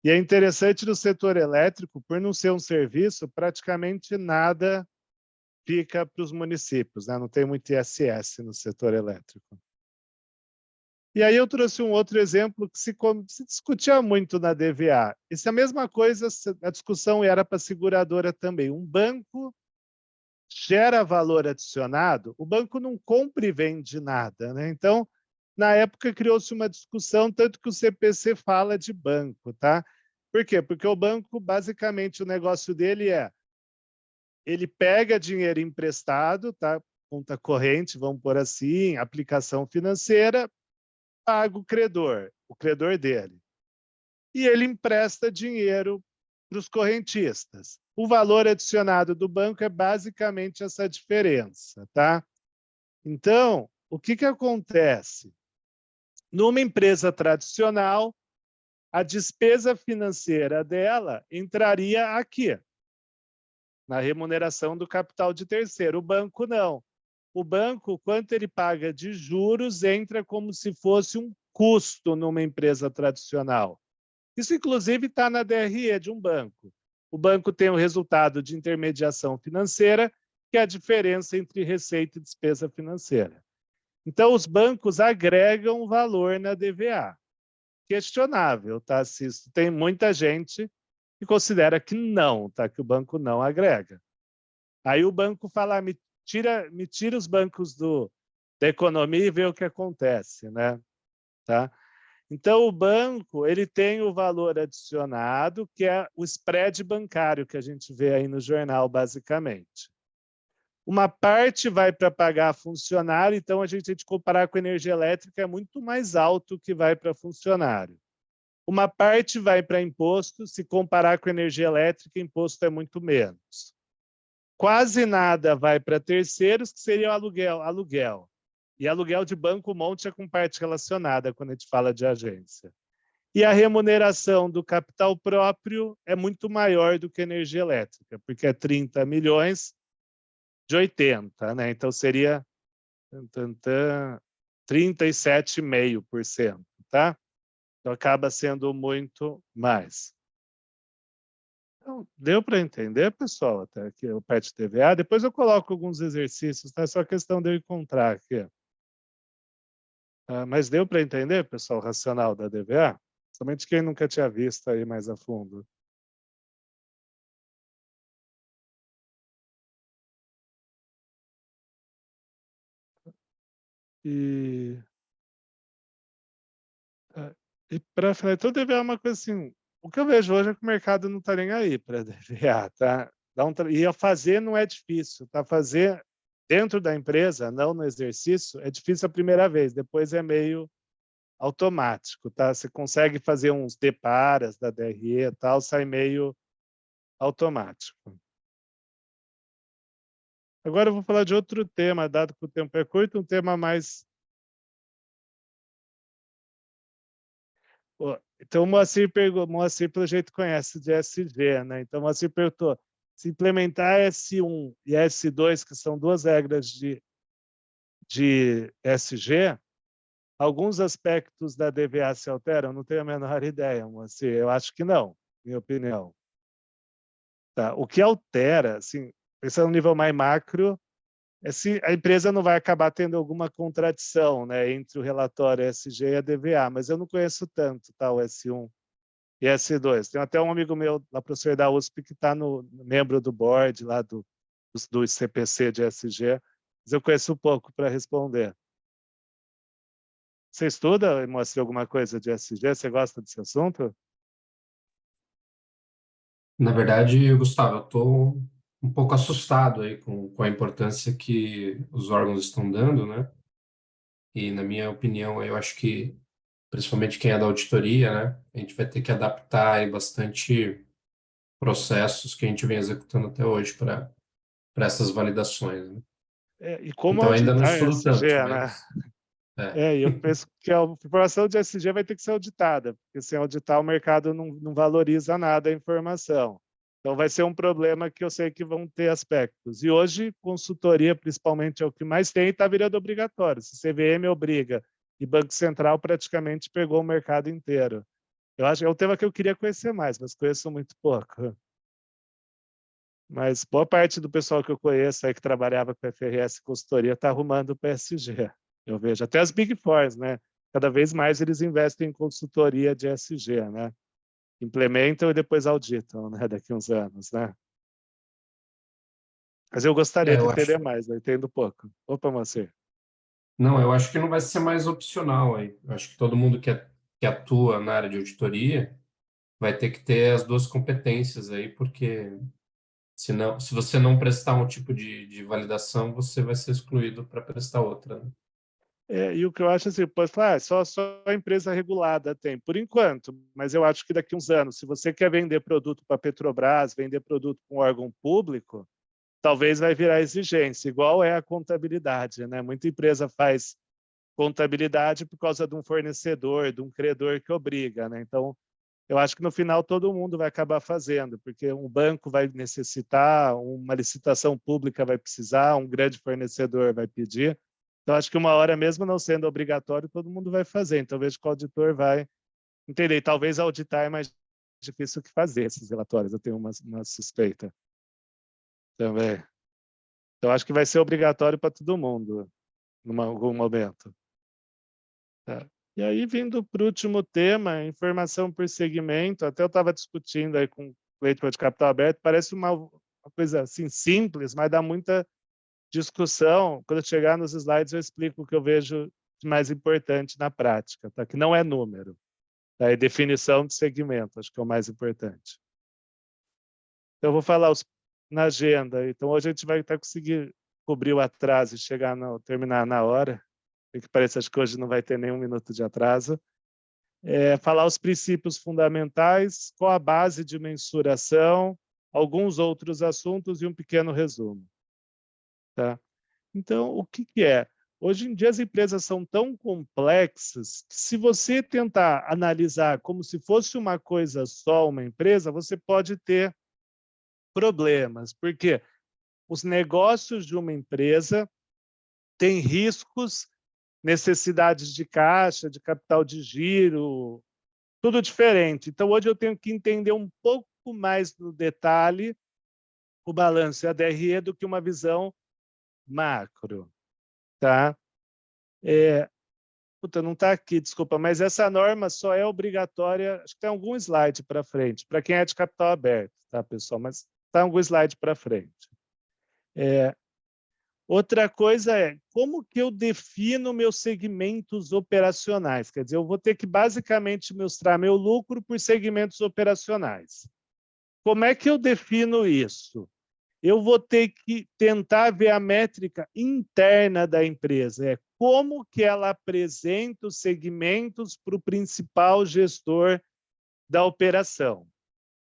E é interessante no setor elétrico, por não ser um serviço, praticamente nada fica para os municípios, né? Não tem muito ISS no setor elétrico. E aí eu trouxe um outro exemplo que se discutia muito na DVA. Isso é a mesma coisa, a discussão era para a seguradora também. Um banco gera valor adicionado, o banco não compra e vende nada, né? Então, na época criou-se uma discussão, tanto que o CPC fala de banco, tá? Por quê? Porque o banco, basicamente, o negócio dele ele pega dinheiro emprestado, tá? Conta corrente, vamos por assim, aplicação financeira, paga o credor dele. E ele empresta dinheiro para os correntistas. O valor adicionado do banco é basicamente essa diferença, tá? Então, o que acontece? Numa empresa tradicional, a despesa financeira dela entraria aqui, na remuneração do capital de terceiro. O banco não. O banco, quanto ele paga de juros, entra como se fosse um custo numa empresa tradicional. Isso, inclusive, está na DRE de um banco. O banco tem o resultado de intermediação financeira, que é a diferença entre receita e despesa financeira. Então, os bancos agregam valor na DVA. Questionável, tá, Cisto? Tem muita gente que considera que não, tá? Que o banco não agrega. Aí o banco fala, me tira os bancos da economia e vê o que acontece, né? Tá? Então, o banco ele tem o valor adicionado, que é o spread bancário que a gente vê aí no jornal, basicamente. Uma parte vai para pagar funcionário, então a gente tem que comparar com a energia elétrica, é muito mais alto que vai para funcionário. Uma parte vai para imposto, se comparar com a energia elétrica, imposto é muito menos. Quase nada vai para terceiros, que seria o aluguel. E aluguel de banco, um monte é com parte relacionada, quando a gente fala de agência. E a remuneração do capital próprio é muito maior do que a energia elétrica, porque é 30 milhões de 80, né? Então seria 37,5%, tá? Então acaba sendo muito mais. Então, deu para entender, pessoal, até aqui o PET TVA? Depois eu coloco alguns exercícios, tá? É só questão de eu encontrar aqui. Mas deu para entender, pessoal, o racional da DVA? Somente quem nunca tinha visto aí mais a fundo. E, para falar, então DVA é uma coisa assim, o que eu vejo hoje é que o mercado não está nem aí para DVA, tá? E a fazer não é difícil, tá? Fazer dentro da empresa, não no exercício, é difícil a primeira vez, depois é meio automático, tá? Você consegue fazer uns deparas da DRE e tal, sai meio automático. Agora eu vou falar de outro tema, dado que o tempo é curto, um tema mais... Então, o Moacir, pelo jeito, conhece de SG, né? Então, o Moacir perguntou, se implementar S1 e S2, que são duas regras de SG, alguns aspectos da DVA se alteram? Não tenho a menor ideia, Moacir. Eu acho que não, minha opinião. Tá? O que altera, assim, pensando no nível mais macro, é se a empresa não vai acabar tendo alguma contradição, né, entre o relatório SG e a DVA, mas eu não conheço tanto, tá, o S1 e S2. Tem até um amigo meu, lá, professor da USP, que está membro do board lá do CPC de SG, mas eu conheço um pouco para responder. Você estuda e mostra alguma coisa de SG? Você gosta desse assunto? Na verdade, Gustavo, eu estou um pouco assustado aí com a importância que os órgãos estão dando, né? E, na minha opinião, eu acho que, principalmente quem é da auditoria, né? A gente vai ter que adaptar aí bastante processos que a gente vem executando até hoje para essas validações, né? E como Então, ainda não auditar estudo tanto, SG, né? mas... É. E eu penso que a informação de SG vai ter que ser auditada, porque sem auditar o mercado não valoriza nada a informação. Então vai ser um problema que eu sei que vão ter aspectos. E hoje, consultoria, principalmente, é o que mais tem e está virando obrigatório. Se CVM obriga e Banco Central praticamente pegou o mercado inteiro. Eu acho que é um tema que eu queria conhecer mais, mas conheço muito pouco. Mas boa parte do pessoal que eu conheço aí que trabalhava com FRS e consultoria está arrumando o PSG. Eu vejo até as Big Fours, né? Cada vez mais eles investem em consultoria de ESG, né? Implementam e depois auditam, né? Daqui a uns anos, né? Mas eu gostaria de Eu entender acho, mais, eu entendo pouco. Opa, Moacir. não, eu acho que não vai ser mais opcional aí. Eu acho que todo mundo que atua na área de auditoria vai ter que ter as duas competências aí, porque senão, se você não prestar um tipo de validação, você vai ser excluído para prestar outra, né? E o que eu acho assim, pode falar, só a empresa regulada tem, por enquanto, mas eu acho que daqui a uns anos, se você quer vender produto para a Petrobras, vender produto com órgão público, talvez vai virar exigência, igual é a contabilidade, né? Muita empresa faz contabilidade por causa de um fornecedor, de um credor que obriga, né? Então, eu acho que no final todo mundo vai acabar fazendo, porque um banco vai necessitar, uma licitação pública vai precisar, um grande fornecedor vai pedir. Então, acho que uma hora, mesmo não sendo obrigatório, todo mundo vai fazer. Então, vejo que o auditor vai entender. Talvez auditar é mais difícil que fazer esses relatórios. Eu tenho uma suspeita também. Então, acho que vai ser obrigatório para todo mundo, em algum momento. Tá? E aí, vindo para o último tema, informação por segmento, até eu estava discutindo aí com o leitor de capital aberto, parece uma coisa assim simples, mas dá muita discussão. Quando eu chegar nos slides, eu explico o que eu vejo de mais importante na prática, tá? Que não é número, tá? É definição de segmento, acho que é o mais importante. Então, eu vou falar na agenda. Então, hoje a gente vai até conseguir cobrir o atraso e terminar na hora, que parece acho que hoje não vai ter nenhum minuto de atraso. Falar os princípios fundamentais, qual a base de mensuração, alguns outros assuntos e um pequeno resumo. Tá? Então, o que é? Hoje em dia as empresas são tão complexas que se você tentar analisar como se fosse uma coisa só, uma empresa, você pode ter problemas, porque os negócios de uma empresa têm riscos, necessidades de caixa, de capital de giro, tudo diferente. Então, hoje eu tenho que entender um pouco mais no detalhe o balanço e a DRE do que uma visão macro. Tá? Não está aqui, desculpa, mas essa norma só é obrigatória, acho que tem algum slide para frente, para quem é de capital aberto, tá, pessoal? Mas está algum slide para frente. Outra coisa é, como que eu defino meus segmentos operacionais? Quer dizer, eu vou ter que basicamente mostrar meu lucro por segmentos operacionais. Como é que eu defino isso? Eu vou ter que tentar ver a métrica interna da empresa, como que ela apresenta os segmentos para o principal gestor da operação.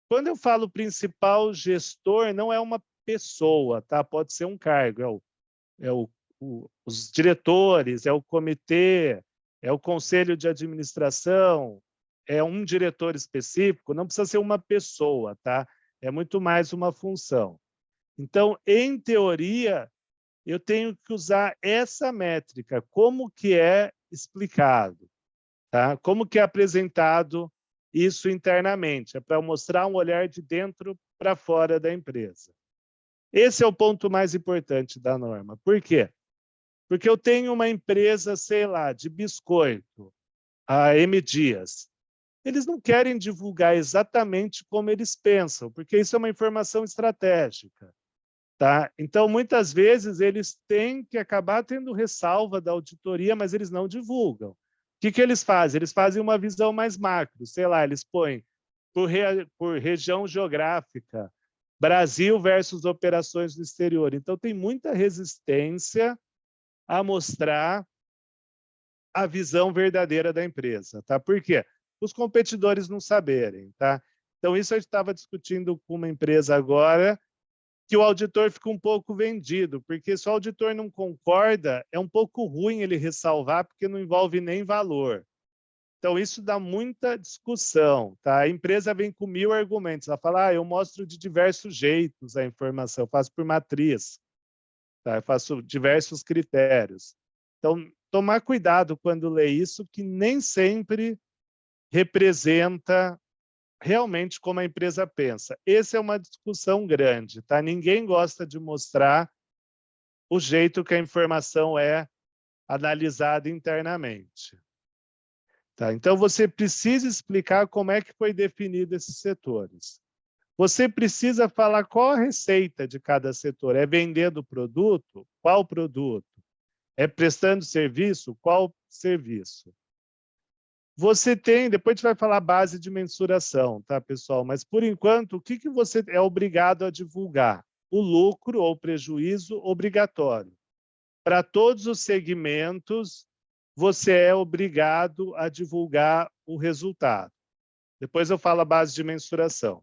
Quando eu falo principal gestor, não é uma pessoa, tá? Pode ser um cargo, os diretores, é o comitê, é o conselho de administração, é um diretor específico, não precisa ser uma pessoa, tá? É muito mais uma função. Então, em teoria, eu tenho que usar essa métrica, como que é explicado, tá? Como que é apresentado isso internamente, é para mostrar um olhar de dentro para fora da empresa. Esse é o ponto mais importante da norma. Por quê? Porque eu tenho uma empresa, sei lá, de biscoito, a M. Dias. Eles não querem divulgar exatamente como eles pensam, porque isso é uma informação estratégica. Tá? Então, muitas vezes, eles têm que acabar tendo ressalva da auditoria, mas eles não divulgam. O que eles fazem? Eles fazem uma visão mais macro, sei lá, eles põem por região geográfica, Brasil versus operações no exterior. Então, tem muita resistência a mostrar a visão verdadeira da empresa. Tá? Por quê? Os competidores não saberem. Tá? Então, isso a gente estava discutindo com uma empresa agora, que o auditor fica um pouco vendido, porque se o auditor não concorda, é um pouco ruim ele ressalvar, porque não envolve nem valor. Então, isso dá muita discussão. Tá? A empresa vem com 1000 argumentos. Ela fala, eu mostro de diversos jeitos a informação, eu faço por matriz, tá? Eu faço diversos critérios. Então, tomar cuidado quando lê isso, que nem sempre representa realmente como a empresa pensa. Essa é uma discussão grande, tá? Ninguém gosta de mostrar o jeito que a informação é analisada internamente. Tá? Então, você precisa explicar como é que foi definido esses setores. Você precisa falar qual a receita de cada setor. É vendendo produto? Qual produto? É prestando serviço? Qual serviço? Você tem, depois a gente vai falar base de mensuração, tá, pessoal? Mas, por enquanto, o que você é obrigado a divulgar? O lucro ou prejuízo obrigatório. Para todos os segmentos, você é obrigado a divulgar o resultado. Depois eu falo a base de mensuração.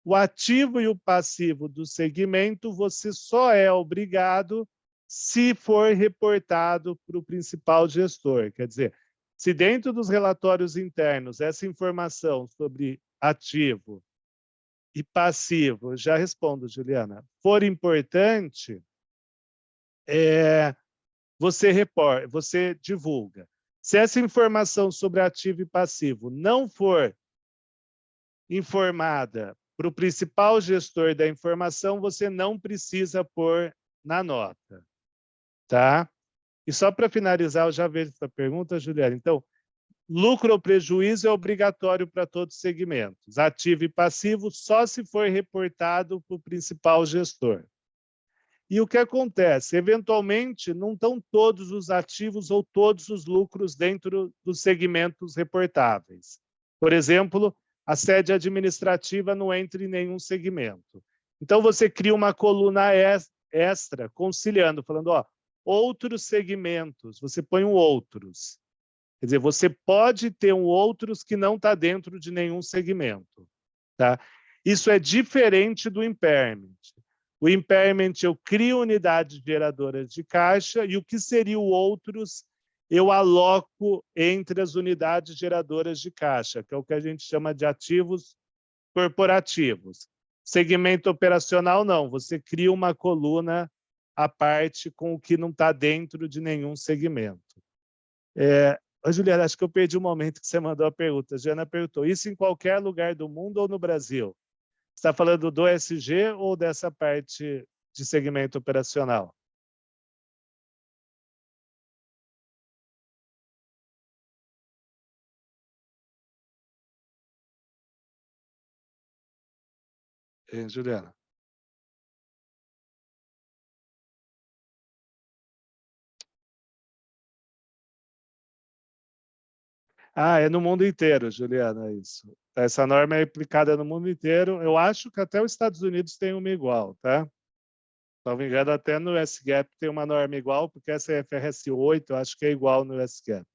O ativo e o passivo do segmento, você só é obrigado se for reportado para o principal gestor. Quer dizer, se dentro dos relatórios internos essa informação sobre ativo e passivo, já respondo, Juliana, for importante, você divulga. Se essa informação sobre ativo e passivo não for informada para o principal gestor da informação, você não precisa pôr na nota. Tá? E só para finalizar, eu já vejo essa pergunta, Juliana. Então, lucro ou prejuízo é obrigatório para todos os segmentos. Ativo e passivo só se for reportado para o principal gestor. E o que acontece? Eventualmente, não estão todos os ativos ou todos os lucros dentro dos segmentos reportáveis. Por exemplo, a sede administrativa não entra em nenhum segmento. Então, você cria uma coluna extra, conciliando, falando, ó, outros segmentos, você põe um outros. Quer dizer, você pode ter um outros que não está dentro de nenhum segmento. Tá? Isso é diferente do impairment. O impairment, eu crio unidades geradoras de caixa e o que seria o outros, eu aloco entre as unidades geradoras de caixa, que é o que a gente chama de ativos corporativos. Segmento operacional, não. Você cria uma coluna à parte com o que não está dentro de nenhum segmento. Juliana, acho que eu perdi o momento que você mandou a pergunta. A Jana perguntou, isso em qualquer lugar do mundo ou no Brasil? Você está falando do ESG ou dessa parte de segmento operacional? Juliana? É no mundo inteiro, Juliana, isso. Essa norma é aplicada no mundo inteiro. Eu acho que até os Estados Unidos tem uma igual, tá? Se não me engano, até no US-GAAP tem uma norma igual, porque essa é FRS 8, eu acho que é igual no US-GAAP.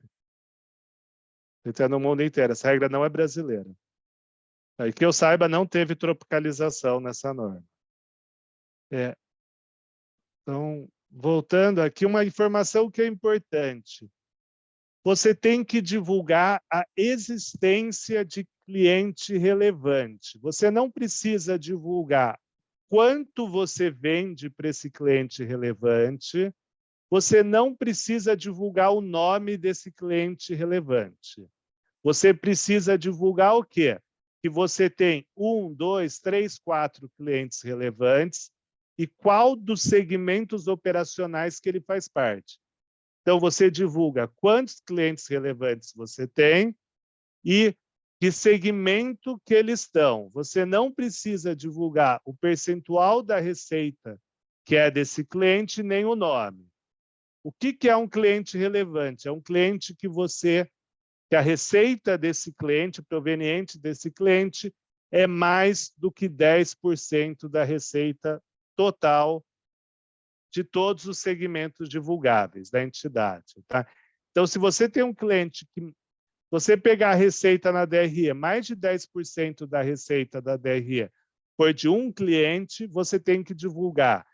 Então, é no mundo inteiro. Essa regra não é brasileira. E que eu saiba, não teve tropicalização nessa norma. Então, voltando aqui, uma informação que é importante. Você tem que divulgar a existência de cliente relevante. Você não precisa divulgar quanto você vende para esse cliente relevante. Você não precisa divulgar o nome desse cliente relevante. Você precisa divulgar o quê? Que você tem 1, 2, 3, 4 clientes relevantes e qual dos segmentos operacionais que ele faz parte. Então, você divulga quantos clientes relevantes você tem e que segmento que eles estão. Você não precisa divulgar o percentual da receita que é desse cliente, nem o nome. O que é um cliente relevante? É um cliente que a receita desse cliente, proveniente desse cliente, é mais do que 10% da receita total de todos os segmentos divulgáveis da entidade. Tá? Então, se você tem um cliente que você pegar a receita na DRE, mais de 10% da receita da DRE for de um cliente, você tem que divulgar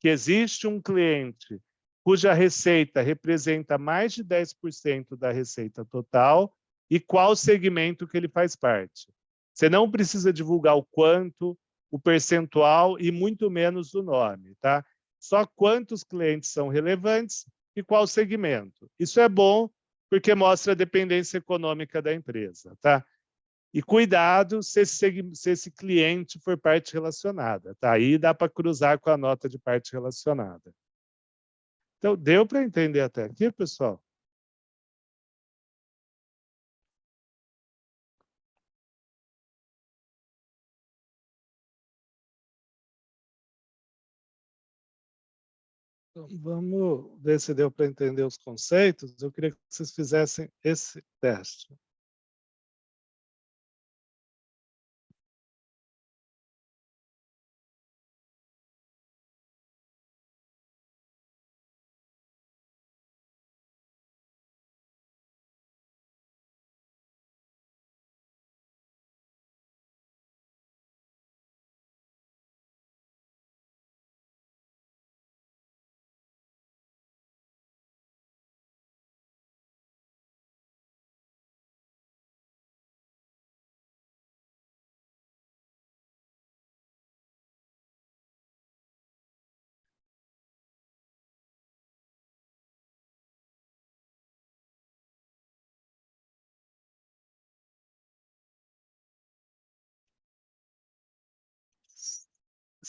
que existe um cliente cuja receita representa mais de 10% da receita total e qual segmento que ele faz parte. Você não precisa divulgar o quanto, o percentual e muito menos o nome, tá? Só quantos clientes são relevantes e qual segmento. Isso é bom porque mostra a dependência econômica da empresa, tá? E cuidado se esse cliente for parte relacionada. Tá? Aí dá para cruzar com a nota de parte relacionada. Então, deu para entender até aqui, pessoal? Então, vamos ver se deu para entender os conceitos. Eu queria que vocês fizessem esse teste.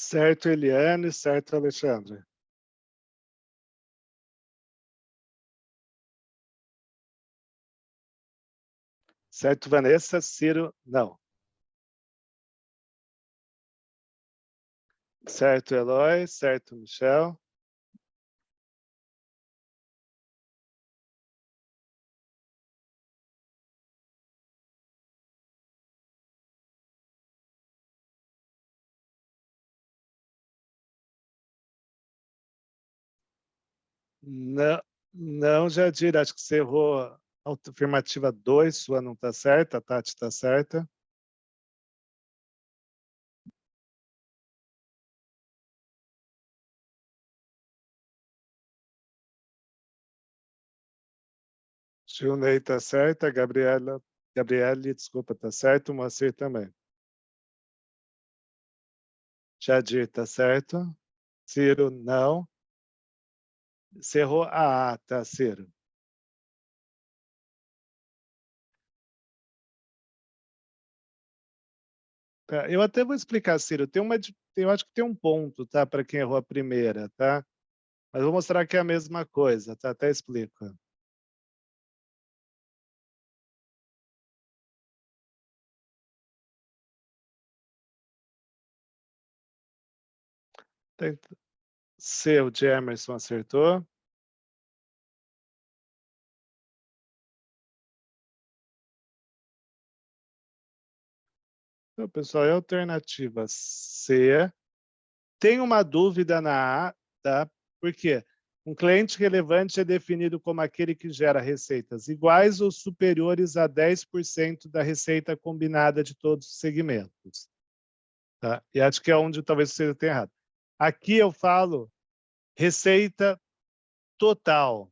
Certo, Eliane, certo, Alexandre. Certo, Vanessa, Ciro, não. Certo, Eloy, certo, Michel. Não, não, Jadir, acho que você errou. Afirmativa 2, sua não está certa, a Tati está certa. Gilney está certa, Gabriele, desculpa, está certo, Moacir também. Jadir está certo. Ciro, não. Você errou a A, tá, Ciro? Tá, eu até vou explicar, Ciro. Eu acho que tem um ponto, tá, para quem errou a primeira, tá? Mas vou mostrar que é a mesma coisa, tá? Até explico. Tem... Seu, de Emerson acertou. Então, pessoal, é a alternativa C. Tem uma dúvida na A, tá? Por quê? Um cliente relevante é definido como aquele que gera receitas iguais ou superiores a 10% da receita combinada de todos os segmentos. Tá? E acho que é onde talvez você tenha errado. Aqui eu falo receita total.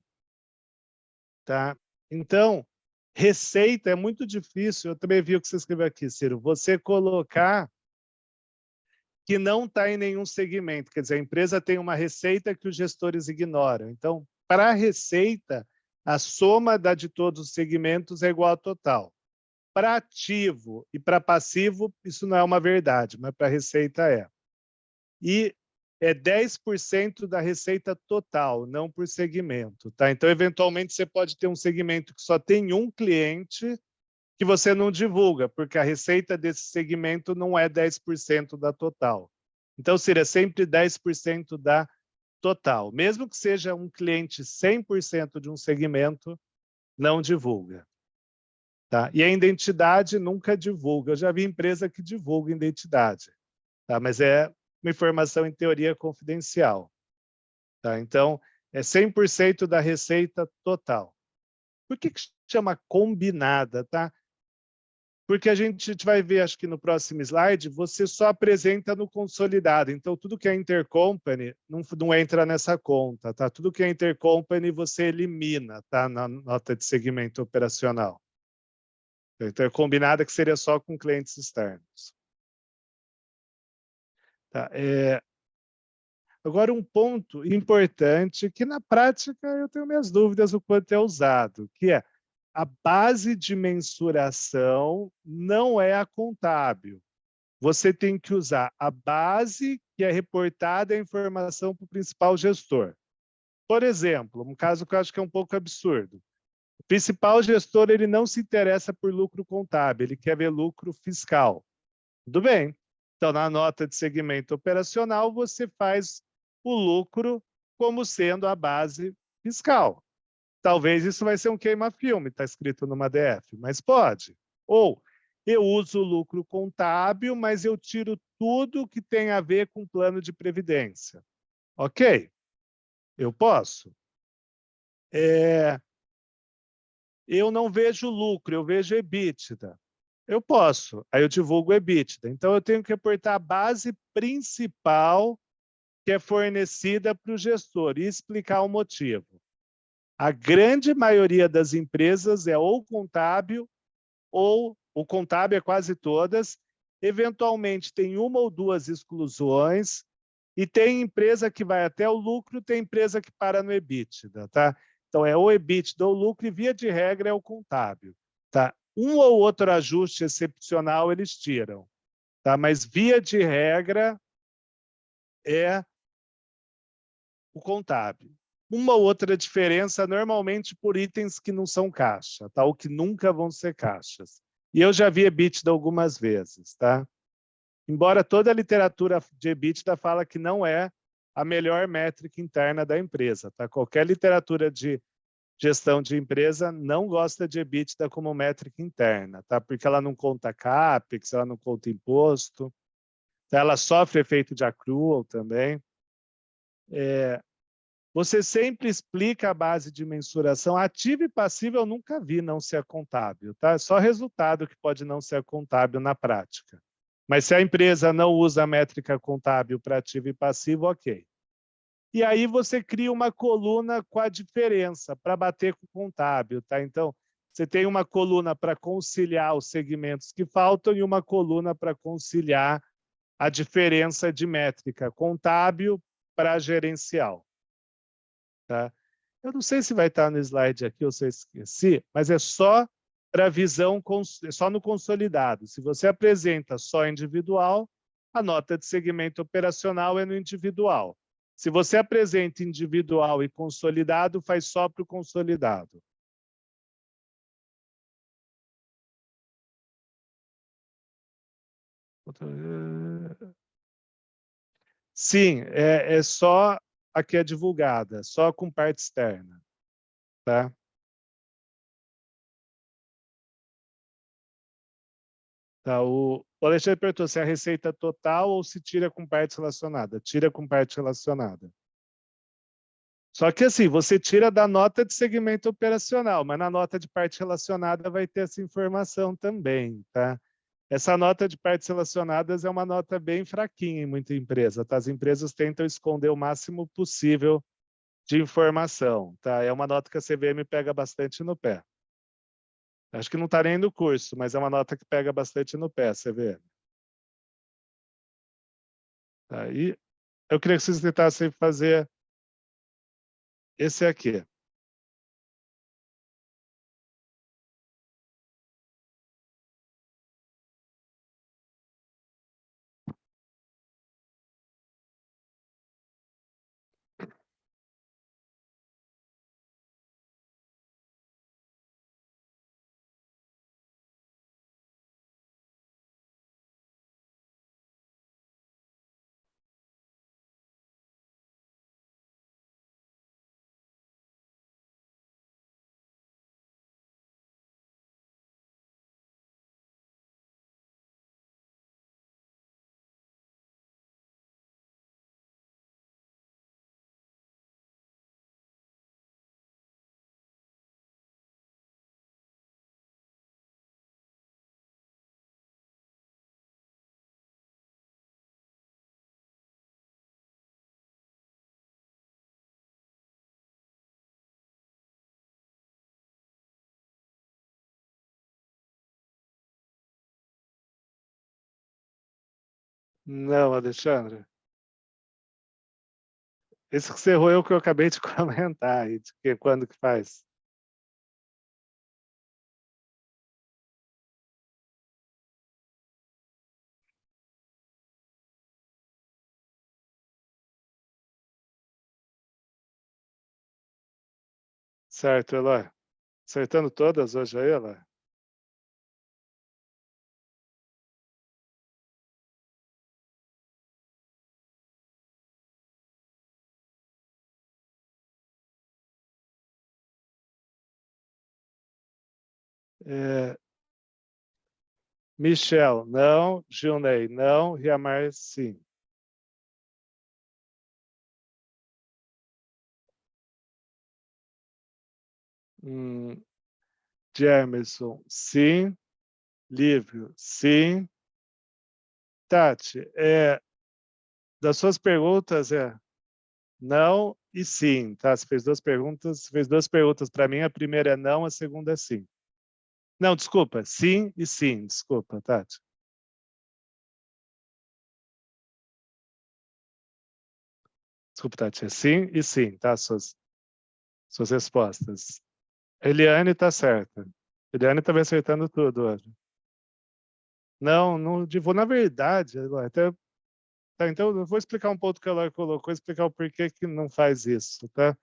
Tá? Então, receita é muito difícil. Eu também vi o que você escreveu aqui, Ciro. Você colocar que não está em nenhum segmento. Quer dizer, a empresa tem uma receita que os gestores ignoram. Então, para a receita, a soma da de todos os segmentos é igual ao total. Para ativo e para passivo, isso não é uma verdade, mas para a receita é. E é 10% da receita total, não por segmento. Tá? Então, eventualmente, você pode ter um segmento que só tem um cliente que você não divulga, porque a receita desse segmento não é 10% da total. Então, seria sempre 10% da total. Mesmo que seja um cliente 100% de um segmento, não divulga. Tá? E a identidade nunca divulga. Eu já vi empresa que divulga identidade, tá? Mas é uma informação, em teoria, confidencial. Tá? Então, é 100% da receita total. Por que chama combinada? Tá? Porque a gente vai ver, acho que no próximo slide, você só apresenta no consolidado. Então, tudo que é intercompany não entra nessa conta, tá? Tudo que é intercompany você elimina, tá? Na nota de segmento operacional. Então, é combinada que seria só com clientes externos. Tá? Agora, um ponto importante que, na prática, eu tenho minhas dúvidas o quanto é usado, que é a base de mensuração não é a contábil. Você tem que usar a base que é reportada a informação para o principal gestor. Por exemplo, um caso que eu acho que é um pouco absurdo. O principal gestor ele não se interessa por lucro contábil, ele quer ver lucro fiscal. Tudo bem. Então, na nota de segmento operacional, você faz o lucro como sendo a base fiscal. Talvez isso vai ser um queima-filme, está escrito numa DF, mas pode. Ou eu uso o lucro contábil, mas eu tiro tudo que tem a ver com plano de previdência. Ok, eu posso. Eu não vejo lucro, eu vejo EBITDA. Eu posso, aí eu divulgo o EBITDA. Então, eu tenho que reportar a base principal que é fornecida para o gestor e explicar o motivo. A grande maioria das empresas é ou contábil, ou o contábil é quase todas, eventualmente tem uma ou duas exclusões, e tem empresa que vai até o lucro, tem empresa que para no EBITDA, tá? Então, é o EBITDA ou lucro, e via de regra é o contábil, tá? Um ou outro ajuste excepcional eles tiram, tá? Mas via de regra é o contábil. Uma ou outra diferença, normalmente por itens que não são caixa, tá? Ou que nunca vão ser caixas. E eu já vi EBITDA algumas vezes, tá? Embora toda a literatura de EBITDA fala que não é a melhor métrica interna da empresa, tá? Qualquer literatura de gestão de empresa não gosta de EBITDA como métrica interna, tá? Porque ela não conta CAPEX, ela não conta imposto, tá? Ela sofre efeito de accrual também. Você sempre explica a base de mensuração. Ativo e passivo eu nunca vi não ser contábil, tá? É só resultado que pode não ser contábil na prática. Mas se a empresa não usa a métrica contábil para ativo e passivo, ok. E aí você cria uma coluna com a diferença para bater com o contábil, tá? Então, você tem uma coluna para conciliar os segmentos que faltam e uma coluna para conciliar a diferença de métrica contábil para gerencial. Tá? Eu não sei se vai estar no slide aqui ou se eu esqueci, mas é só para visão, é só no consolidado. Se você apresenta só individual, a nota de segmento operacional é no individual. Se você apresenta individual e consolidado, faz só para o consolidado. Sim, é só a que é divulgada, só com parte externa. Tá? Tá, o Alexandre perguntou se é a receita total ou se tira com parte relacionada. Tira com parte relacionada. Só que assim, você tira da nota de segmento operacional, mas na nota de parte relacionada vai ter essa informação também, tá? Essa nota de partes relacionadas é uma nota bem fraquinha em muita empresa, tá? As empresas tentam esconder o máximo possível de informação, tá? É uma nota que a CVM pega bastante no pé. Acho que não está nem no curso, mas é uma nota que pega bastante no pé, CVM. Tá? E eu queria que vocês tentassem fazer esse aqui. Não, Alexandre. Esse que você errou é o que eu acabei de comentar. E de que, quando que faz? Certo, Eloy. Acertando todas hoje aí, Eloy? É, Michel, não. Gilney, não. Riamar, sim. Hum, Jamerson, sim. Lívio, sim. Tati, das suas perguntas não e sim, tá? Você fez duas perguntas para mim. A primeira é não, a segunda é sim. Não, desculpa, sim e sim, desculpa, Tati. Desculpa, Tati, é sim e sim, tá? Suas respostas. Eliane está certa. Eliane está me acertando tudo hoje. Não, não, na verdade, até, tá, então eu vou explicar um ponto que ela colocou, explicar o porquê que não faz isso, tá?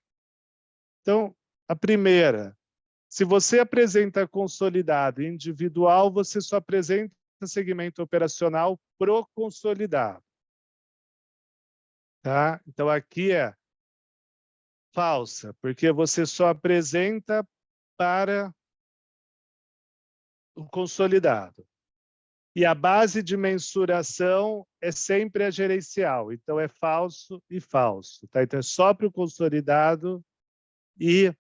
Então, a primeira, se você apresenta consolidado individual, você só apresenta segmento operacional pro consolidado, tá? Então aqui é falsa, porque você só apresenta para o consolidado. E a base de mensuração é sempre a gerencial. Então, é falso e falso. Tá? Então, é só para o consolidado e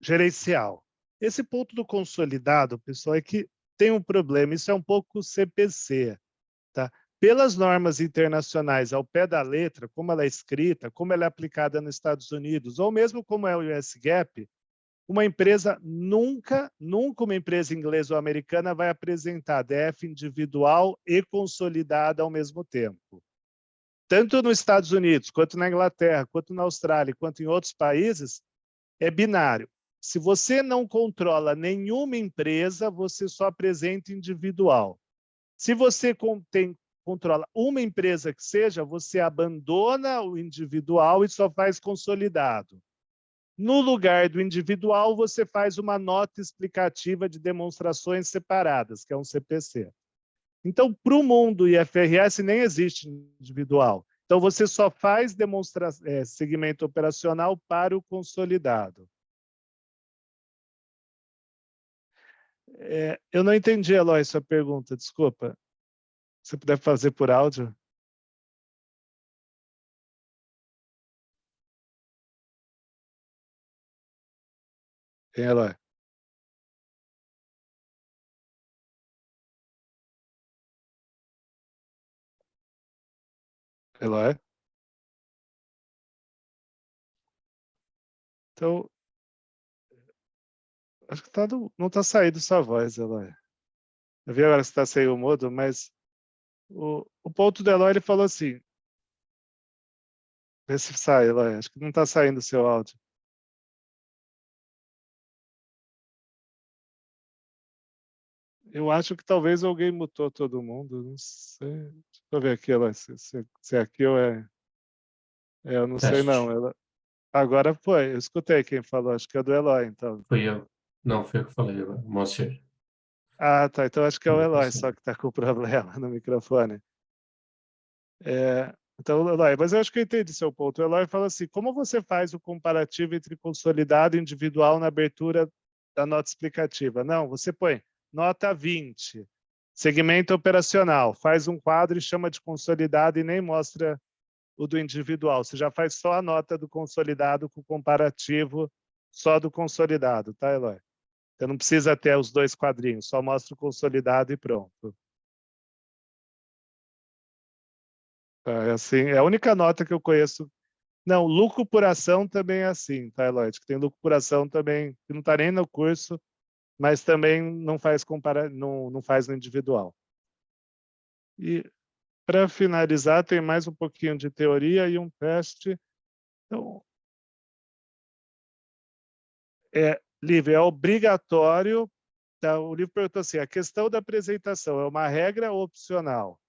gerencial. Esse ponto do consolidado, pessoal, é que tem um problema. Isso é um pouco CPC. Tá? Pelas normas internacionais, ao pé da letra, como ela é escrita, como ela é aplicada nos Estados Unidos, ou mesmo como é o US GAAP, uma empresa nunca uma empresa inglesa ou americana vai apresentar DF individual e consolidada ao mesmo tempo. Tanto nos Estados Unidos, quanto na Inglaterra, quanto na Austrália, quanto em outros países, é binário. Se você não controla nenhuma empresa, você só apresenta individual. Se você controla uma empresa que seja, você abandona o individual e só faz consolidado. No lugar do individual, você faz uma nota explicativa de demonstrações separadas, que é um CPC. Então, para o mundo IFRS, nem existe individual. Então, você só faz segmento operacional para o consolidado. Eu não entendi, Eloy, sua pergunta, desculpa. Se puder fazer por áudio. Hein, Eloy? Eloy? Então, acho que não está saindo sua voz, Eloy. Eu vi agora que você está sem o mudo, mas o ponto do Eloy, ele falou assim, vê se sai, Eloy. Acho que não está saindo o seu áudio. Eu acho que talvez alguém mutou todo mundo. Não sei. Deixa eu ver aqui, Eloy, se é aqui ou é. Eu não sei, não. Teste. Agora foi. Eu escutei quem falou. Acho que é do Eloy, então. Foi eu. Não, foi eu que falei agora. Moacir. Ah, tá. Então acho que é o Falei com Eloy você. só que está com problema no microfone. Então, Eloy, mas eu acho que eu entendi seu ponto. O Eloy fala assim: como você faz o comparativo entre consolidado e individual na abertura da nota explicativa? Não, você põe nota 20, segmento operacional, faz um quadro e chama de consolidado e nem mostra o do individual. Você já faz só a nota do consolidado com o comparativo só do consolidado, tá, Eloy? Você não precisa ter os dois quadrinhos, só mostra o consolidado e pronto. É assim, é a única nota que eu conheço. Não, lucro por ação também é assim, tá, Eloy? Que tem lucro por ação também, que não está nem no curso, mas também não faz no individual. E para finalizar, tem mais um pouquinho de teoria e um teste. Então, Lívia, é obrigatório. Tá? O livro perguntou assim: a questão da apresentação é uma regra opcional?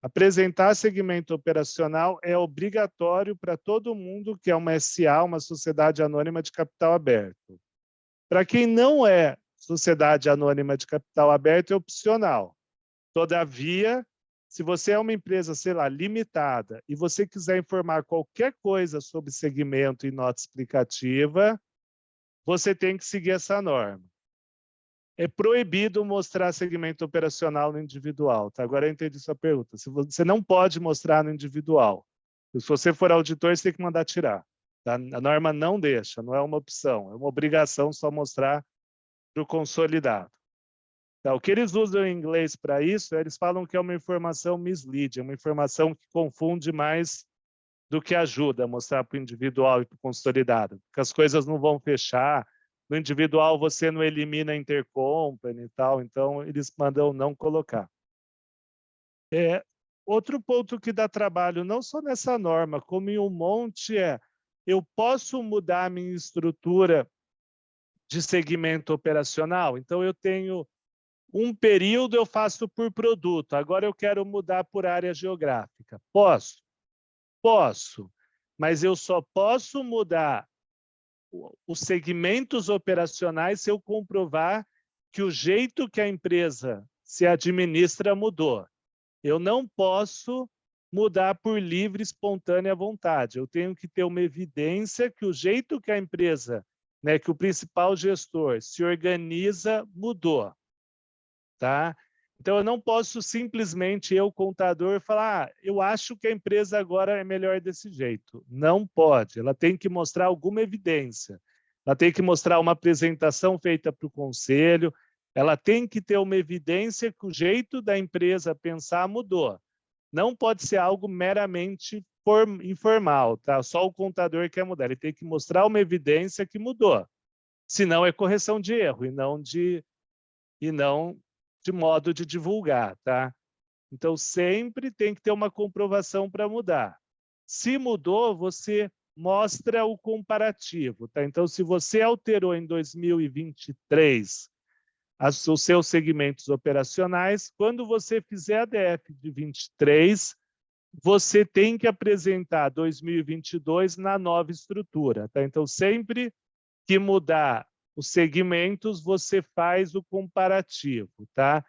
Apresentar segmento operacional é obrigatório para todo mundo que é uma SA, uma sociedade anônima de capital aberto. Para quem não é sociedade anônima de capital aberto, é opcional. Todavia, se você é uma empresa, sei lá, limitada, e você quiser informar qualquer coisa sobre segmento e nota explicativa, você tem que seguir essa norma. É proibido mostrar segmento operacional no individual. Tá? Agora eu entendi sua pergunta. Você não pode mostrar no individual. Se você for auditor, você tem que mandar tirar. Tá? A norma não deixa, não é uma opção. É uma obrigação só mostrar para o consolidado. Tá? O que eles usam em inglês para isso, eles falam que é uma informação misleading, uma informação que confunde mais do que ajuda a mostrar para o individual e para o consolidado. Porque as coisas não vão fechar. No individual, você não elimina intercompany e tal, então eles mandam não colocar. Outro ponto que dá trabalho, não só nessa norma, como em um monte, eu posso mudar a minha estrutura de segmento operacional? Então, eu tenho um período, eu faço por produto, agora eu quero mudar por área geográfica. Posso? Posso, mas eu só posso mudar os segmentos operacionais se eu comprovar que o jeito que a empresa se administra mudou. Eu não posso mudar por livre, espontânea vontade. Eu tenho que ter uma evidência que o jeito que a empresa, né, que o principal gestor se organiza, mudou. Tá? Então, eu não posso simplesmente, eu, contador, falar, eu acho que a empresa agora é melhor desse jeito. Não pode. Ela tem que mostrar alguma evidência. Ela tem que mostrar uma apresentação feita para o conselho. Ela tem que ter uma evidência que o jeito da empresa pensar mudou. Não pode ser algo meramente informal, tá? Só o contador quer mudar. Ele tem que mostrar uma evidência que mudou. Senão é correção de erro e não de modo de divulgar, tá? Então, sempre tem que ter uma comprovação para mudar. Se mudou, você mostra o comparativo, tá? Então, se você alterou em 2023 os seus segmentos operacionais, quando você fizer a DF de 23, você tem que apresentar 2022 na nova estrutura, tá? Então, sempre que mudar os segmentos, você faz o comparativo, tá?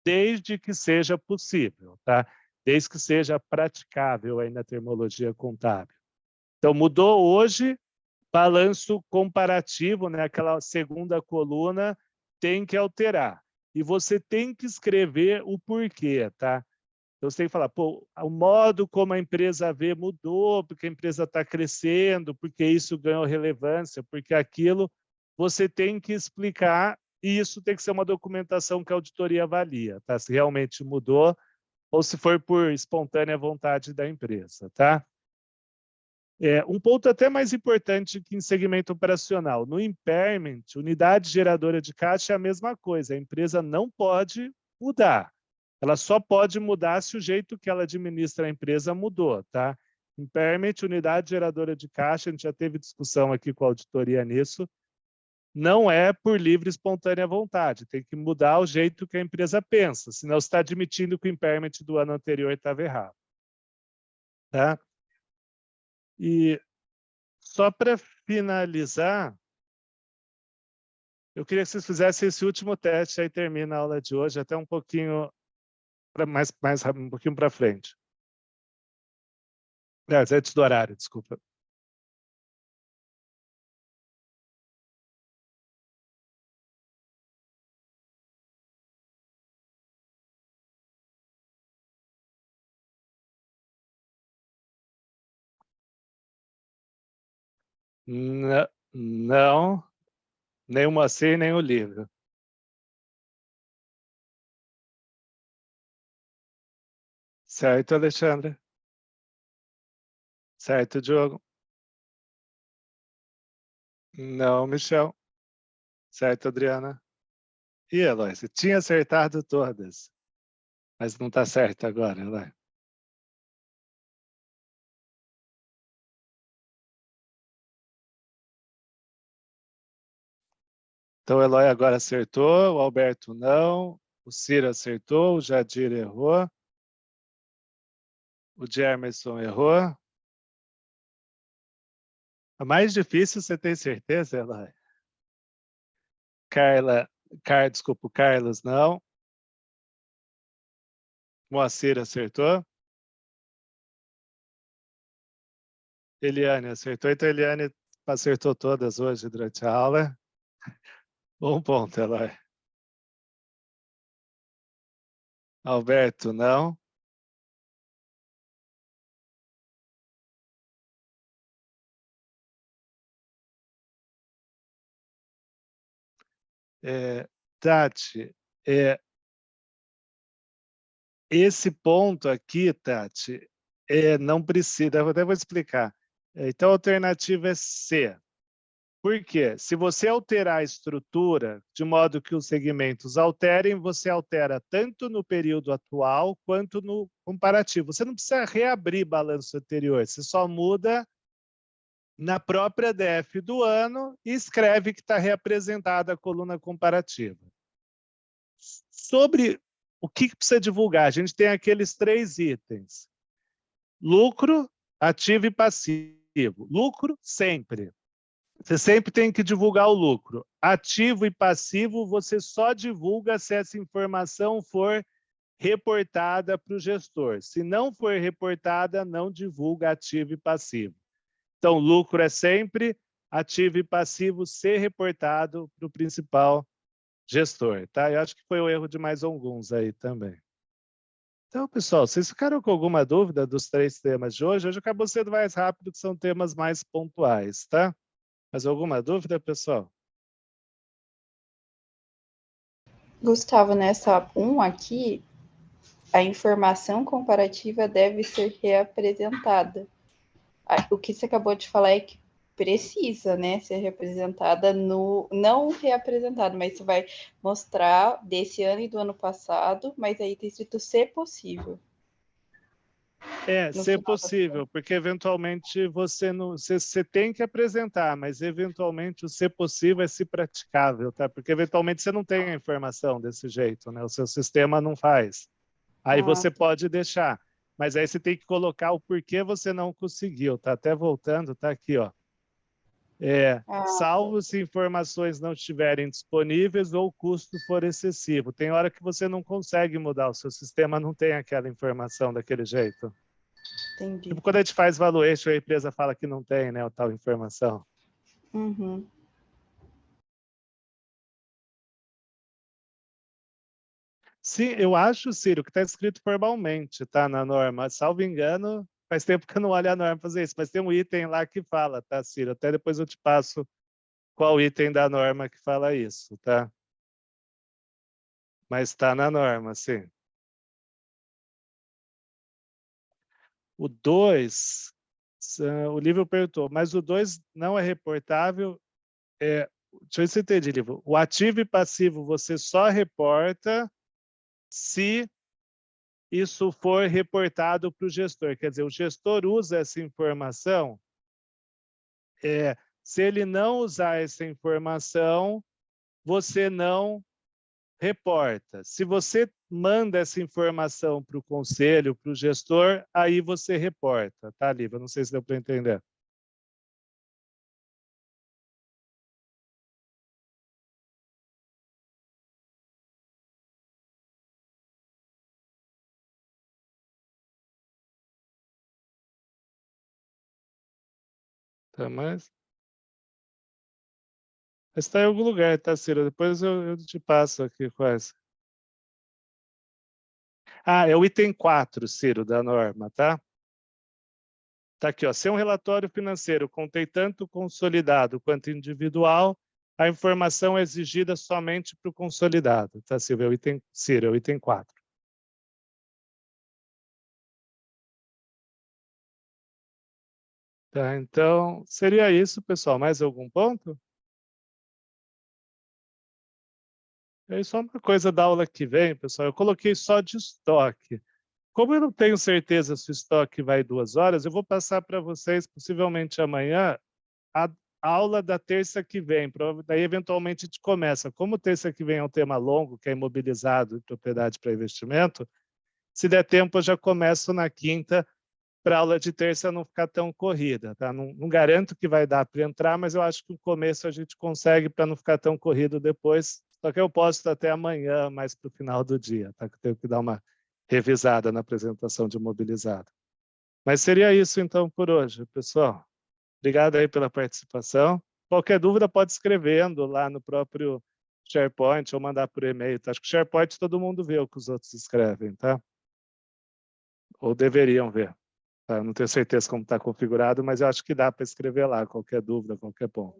Desde que seja possível, tá? Desde que seja praticável aí na terminologia contábil. Então, mudou hoje, balanço comparativo, né? Aquela segunda coluna tem que alterar. E você tem que escrever o porquê, tá? Então, você tem que falar, pô, o modo como a empresa vê mudou, porque a empresa está crescendo, porque isso ganhou relevância, porque aquilo, você tem que explicar, e isso tem que ser uma documentação que a auditoria avalia, tá? Se realmente mudou, ou se for por espontânea vontade da empresa, tá? Um ponto até mais importante que em segmento operacional. No impairment, unidade geradora de caixa é a mesma coisa. A empresa não pode mudar. Ela só pode mudar se o jeito que ela administra a empresa mudou, tá? Impairment, unidade geradora de caixa, a gente já teve discussão aqui com a auditoria nisso, não é por livre e espontânea vontade. Tem que mudar o jeito que a empresa pensa, senão você está admitindo que o impairment do ano anterior estava errado. Tá? E só para finalizar, eu queria que vocês fizessem esse último teste, aí termina a aula de hoje, até um pouquinho um pouquinho para frente. Antes do horário, desculpa. Não, nem o Moacir, nem o livro. Certo, Alexandre? Certo, Diogo? Não, Michel. Certo, Adriana? E Eloy, você tinha acertado todas, mas não está certo agora, Eloy. Então, o Eloy agora acertou, o Alberto não, o Ciro acertou, o Jadir errou. O Jamerson errou. A mais difícil, você tem certeza, Eloy? Desculpa, o Carlos não. Moacir acertou. Eliane acertou. Então, Eliane acertou todas hoje durante a aula. 1 ponto, Eloy. Alberto, não. Tati, esse ponto aqui, Tati, não precisa, eu até vou explicar. Então, a alternativa é C. Por quê? Se você alterar a estrutura de modo que os segmentos alterem, você altera tanto no período atual quanto no comparativo. Você não precisa reabrir balanço anterior, você só muda na própria DF do ano e escreve que está reapresentada a coluna comparativa. Sobre o que precisa divulgar, a gente tem aqueles 3 itens. Lucro, ativo e passivo. Lucro, sempre. Você sempre tem que divulgar o lucro. Ativo e passivo, você só divulga se essa informação for reportada para o gestor. Se não for reportada, não divulga ativo e passivo. Então, lucro é sempre, ativo e passivo ser reportado para o principal gestor. Tá? Eu acho que foi o erro de mais alguns aí também. Então, pessoal, vocês ficaram com alguma dúvida dos 3 temas de hoje? Hoje acabou sendo mais rápido, que são temas mais pontuais, tá? Mas alguma dúvida, pessoal? Gustavo, nessa 1 aqui, a informação comparativa deve ser reapresentada. O que você acabou de falar é que precisa, né, ser representada não reapresentada, mas você vai mostrar desse ano e do ano passado, mas aí tem escrito ser possível. Ser possível, porque eventualmente você tem que apresentar, mas eventualmente o ser possível é se praticável, tá? Porque eventualmente você não tem a informação desse jeito, né? O seu sistema não faz. Aí você pode deixar, mas aí você tem que colocar o porquê você não conseguiu, tá? Até voltando, tá aqui, ó. Salvo se informações não estiverem disponíveis ou o custo for excessivo. Tem hora que você não consegue mudar, o seu sistema não tem aquela informação daquele jeito. Entendi. Tipo, quando a gente faz valuation, a empresa fala que não tem, né, tal informação. Uhum. Sim, eu acho, Ciro, que está escrito formalmente, tá, na norma. Salvo engano, faz tempo que eu não olho a norma fazer isso, mas tem um item lá que fala, tá, Ciro? Até depois eu te passo qual item da norma que fala isso, tá? Mas está na norma, sim. O 2, o livro perguntou, mas o 2 não é reportável. Deixa eu ver se eu entendi, livro. O ativo e passivo você só reporta se isso for reportado para o gestor. Quer dizer, o gestor usa essa informação. Se ele não usar essa informação, você não reporta. Se você manda essa informação para o conselho, para o gestor, aí você reporta, tá, Lívia? Não sei se deu para entender. Tá, mas está em algum lugar, tá, Ciro? Depois eu te passo aqui quase. É o item 4, Ciro, da norma, tá? Tá aqui, ó. Se um relatório financeiro contém tanto consolidado quanto individual, a informação é exigida somente para o consolidado, tá, Ciro? Ciro, é o item 4. Tá, então, seria isso, pessoal. Mais algum ponto? É só uma coisa da aula que vem, pessoal. Eu coloquei só de estoque. Como eu não tenho certeza se o estoque vai 2 horas, eu vou passar para vocês, possivelmente amanhã, a aula da terça que vem. Daí, eventualmente, a gente começa. Como terça que vem é um tema longo, que é imobilizado e propriedade para investimento, se der tempo, eu já começo na quinta para a aula de terça não ficar tão corrida, tá? Não garanto que vai dar para entrar, mas eu acho que no começo a gente consegue para não ficar tão corrido depois. Só que eu posto até amanhã, mais para o final do dia, tá? Que eu tenho que dar uma revisada na apresentação de mobilizado. Mas seria isso então por hoje, pessoal. Obrigado aí pela participação. Qualquer dúvida pode escrevendo lá no próprio SharePoint ou mandar por e-mail. Tá? Acho que o SharePoint todo mundo vê o que os outros escrevem, tá? Ou deveriam ver. Tá? Não tenho certeza como está configurado, mas eu acho que dá para escrever lá qualquer dúvida, qualquer ponto.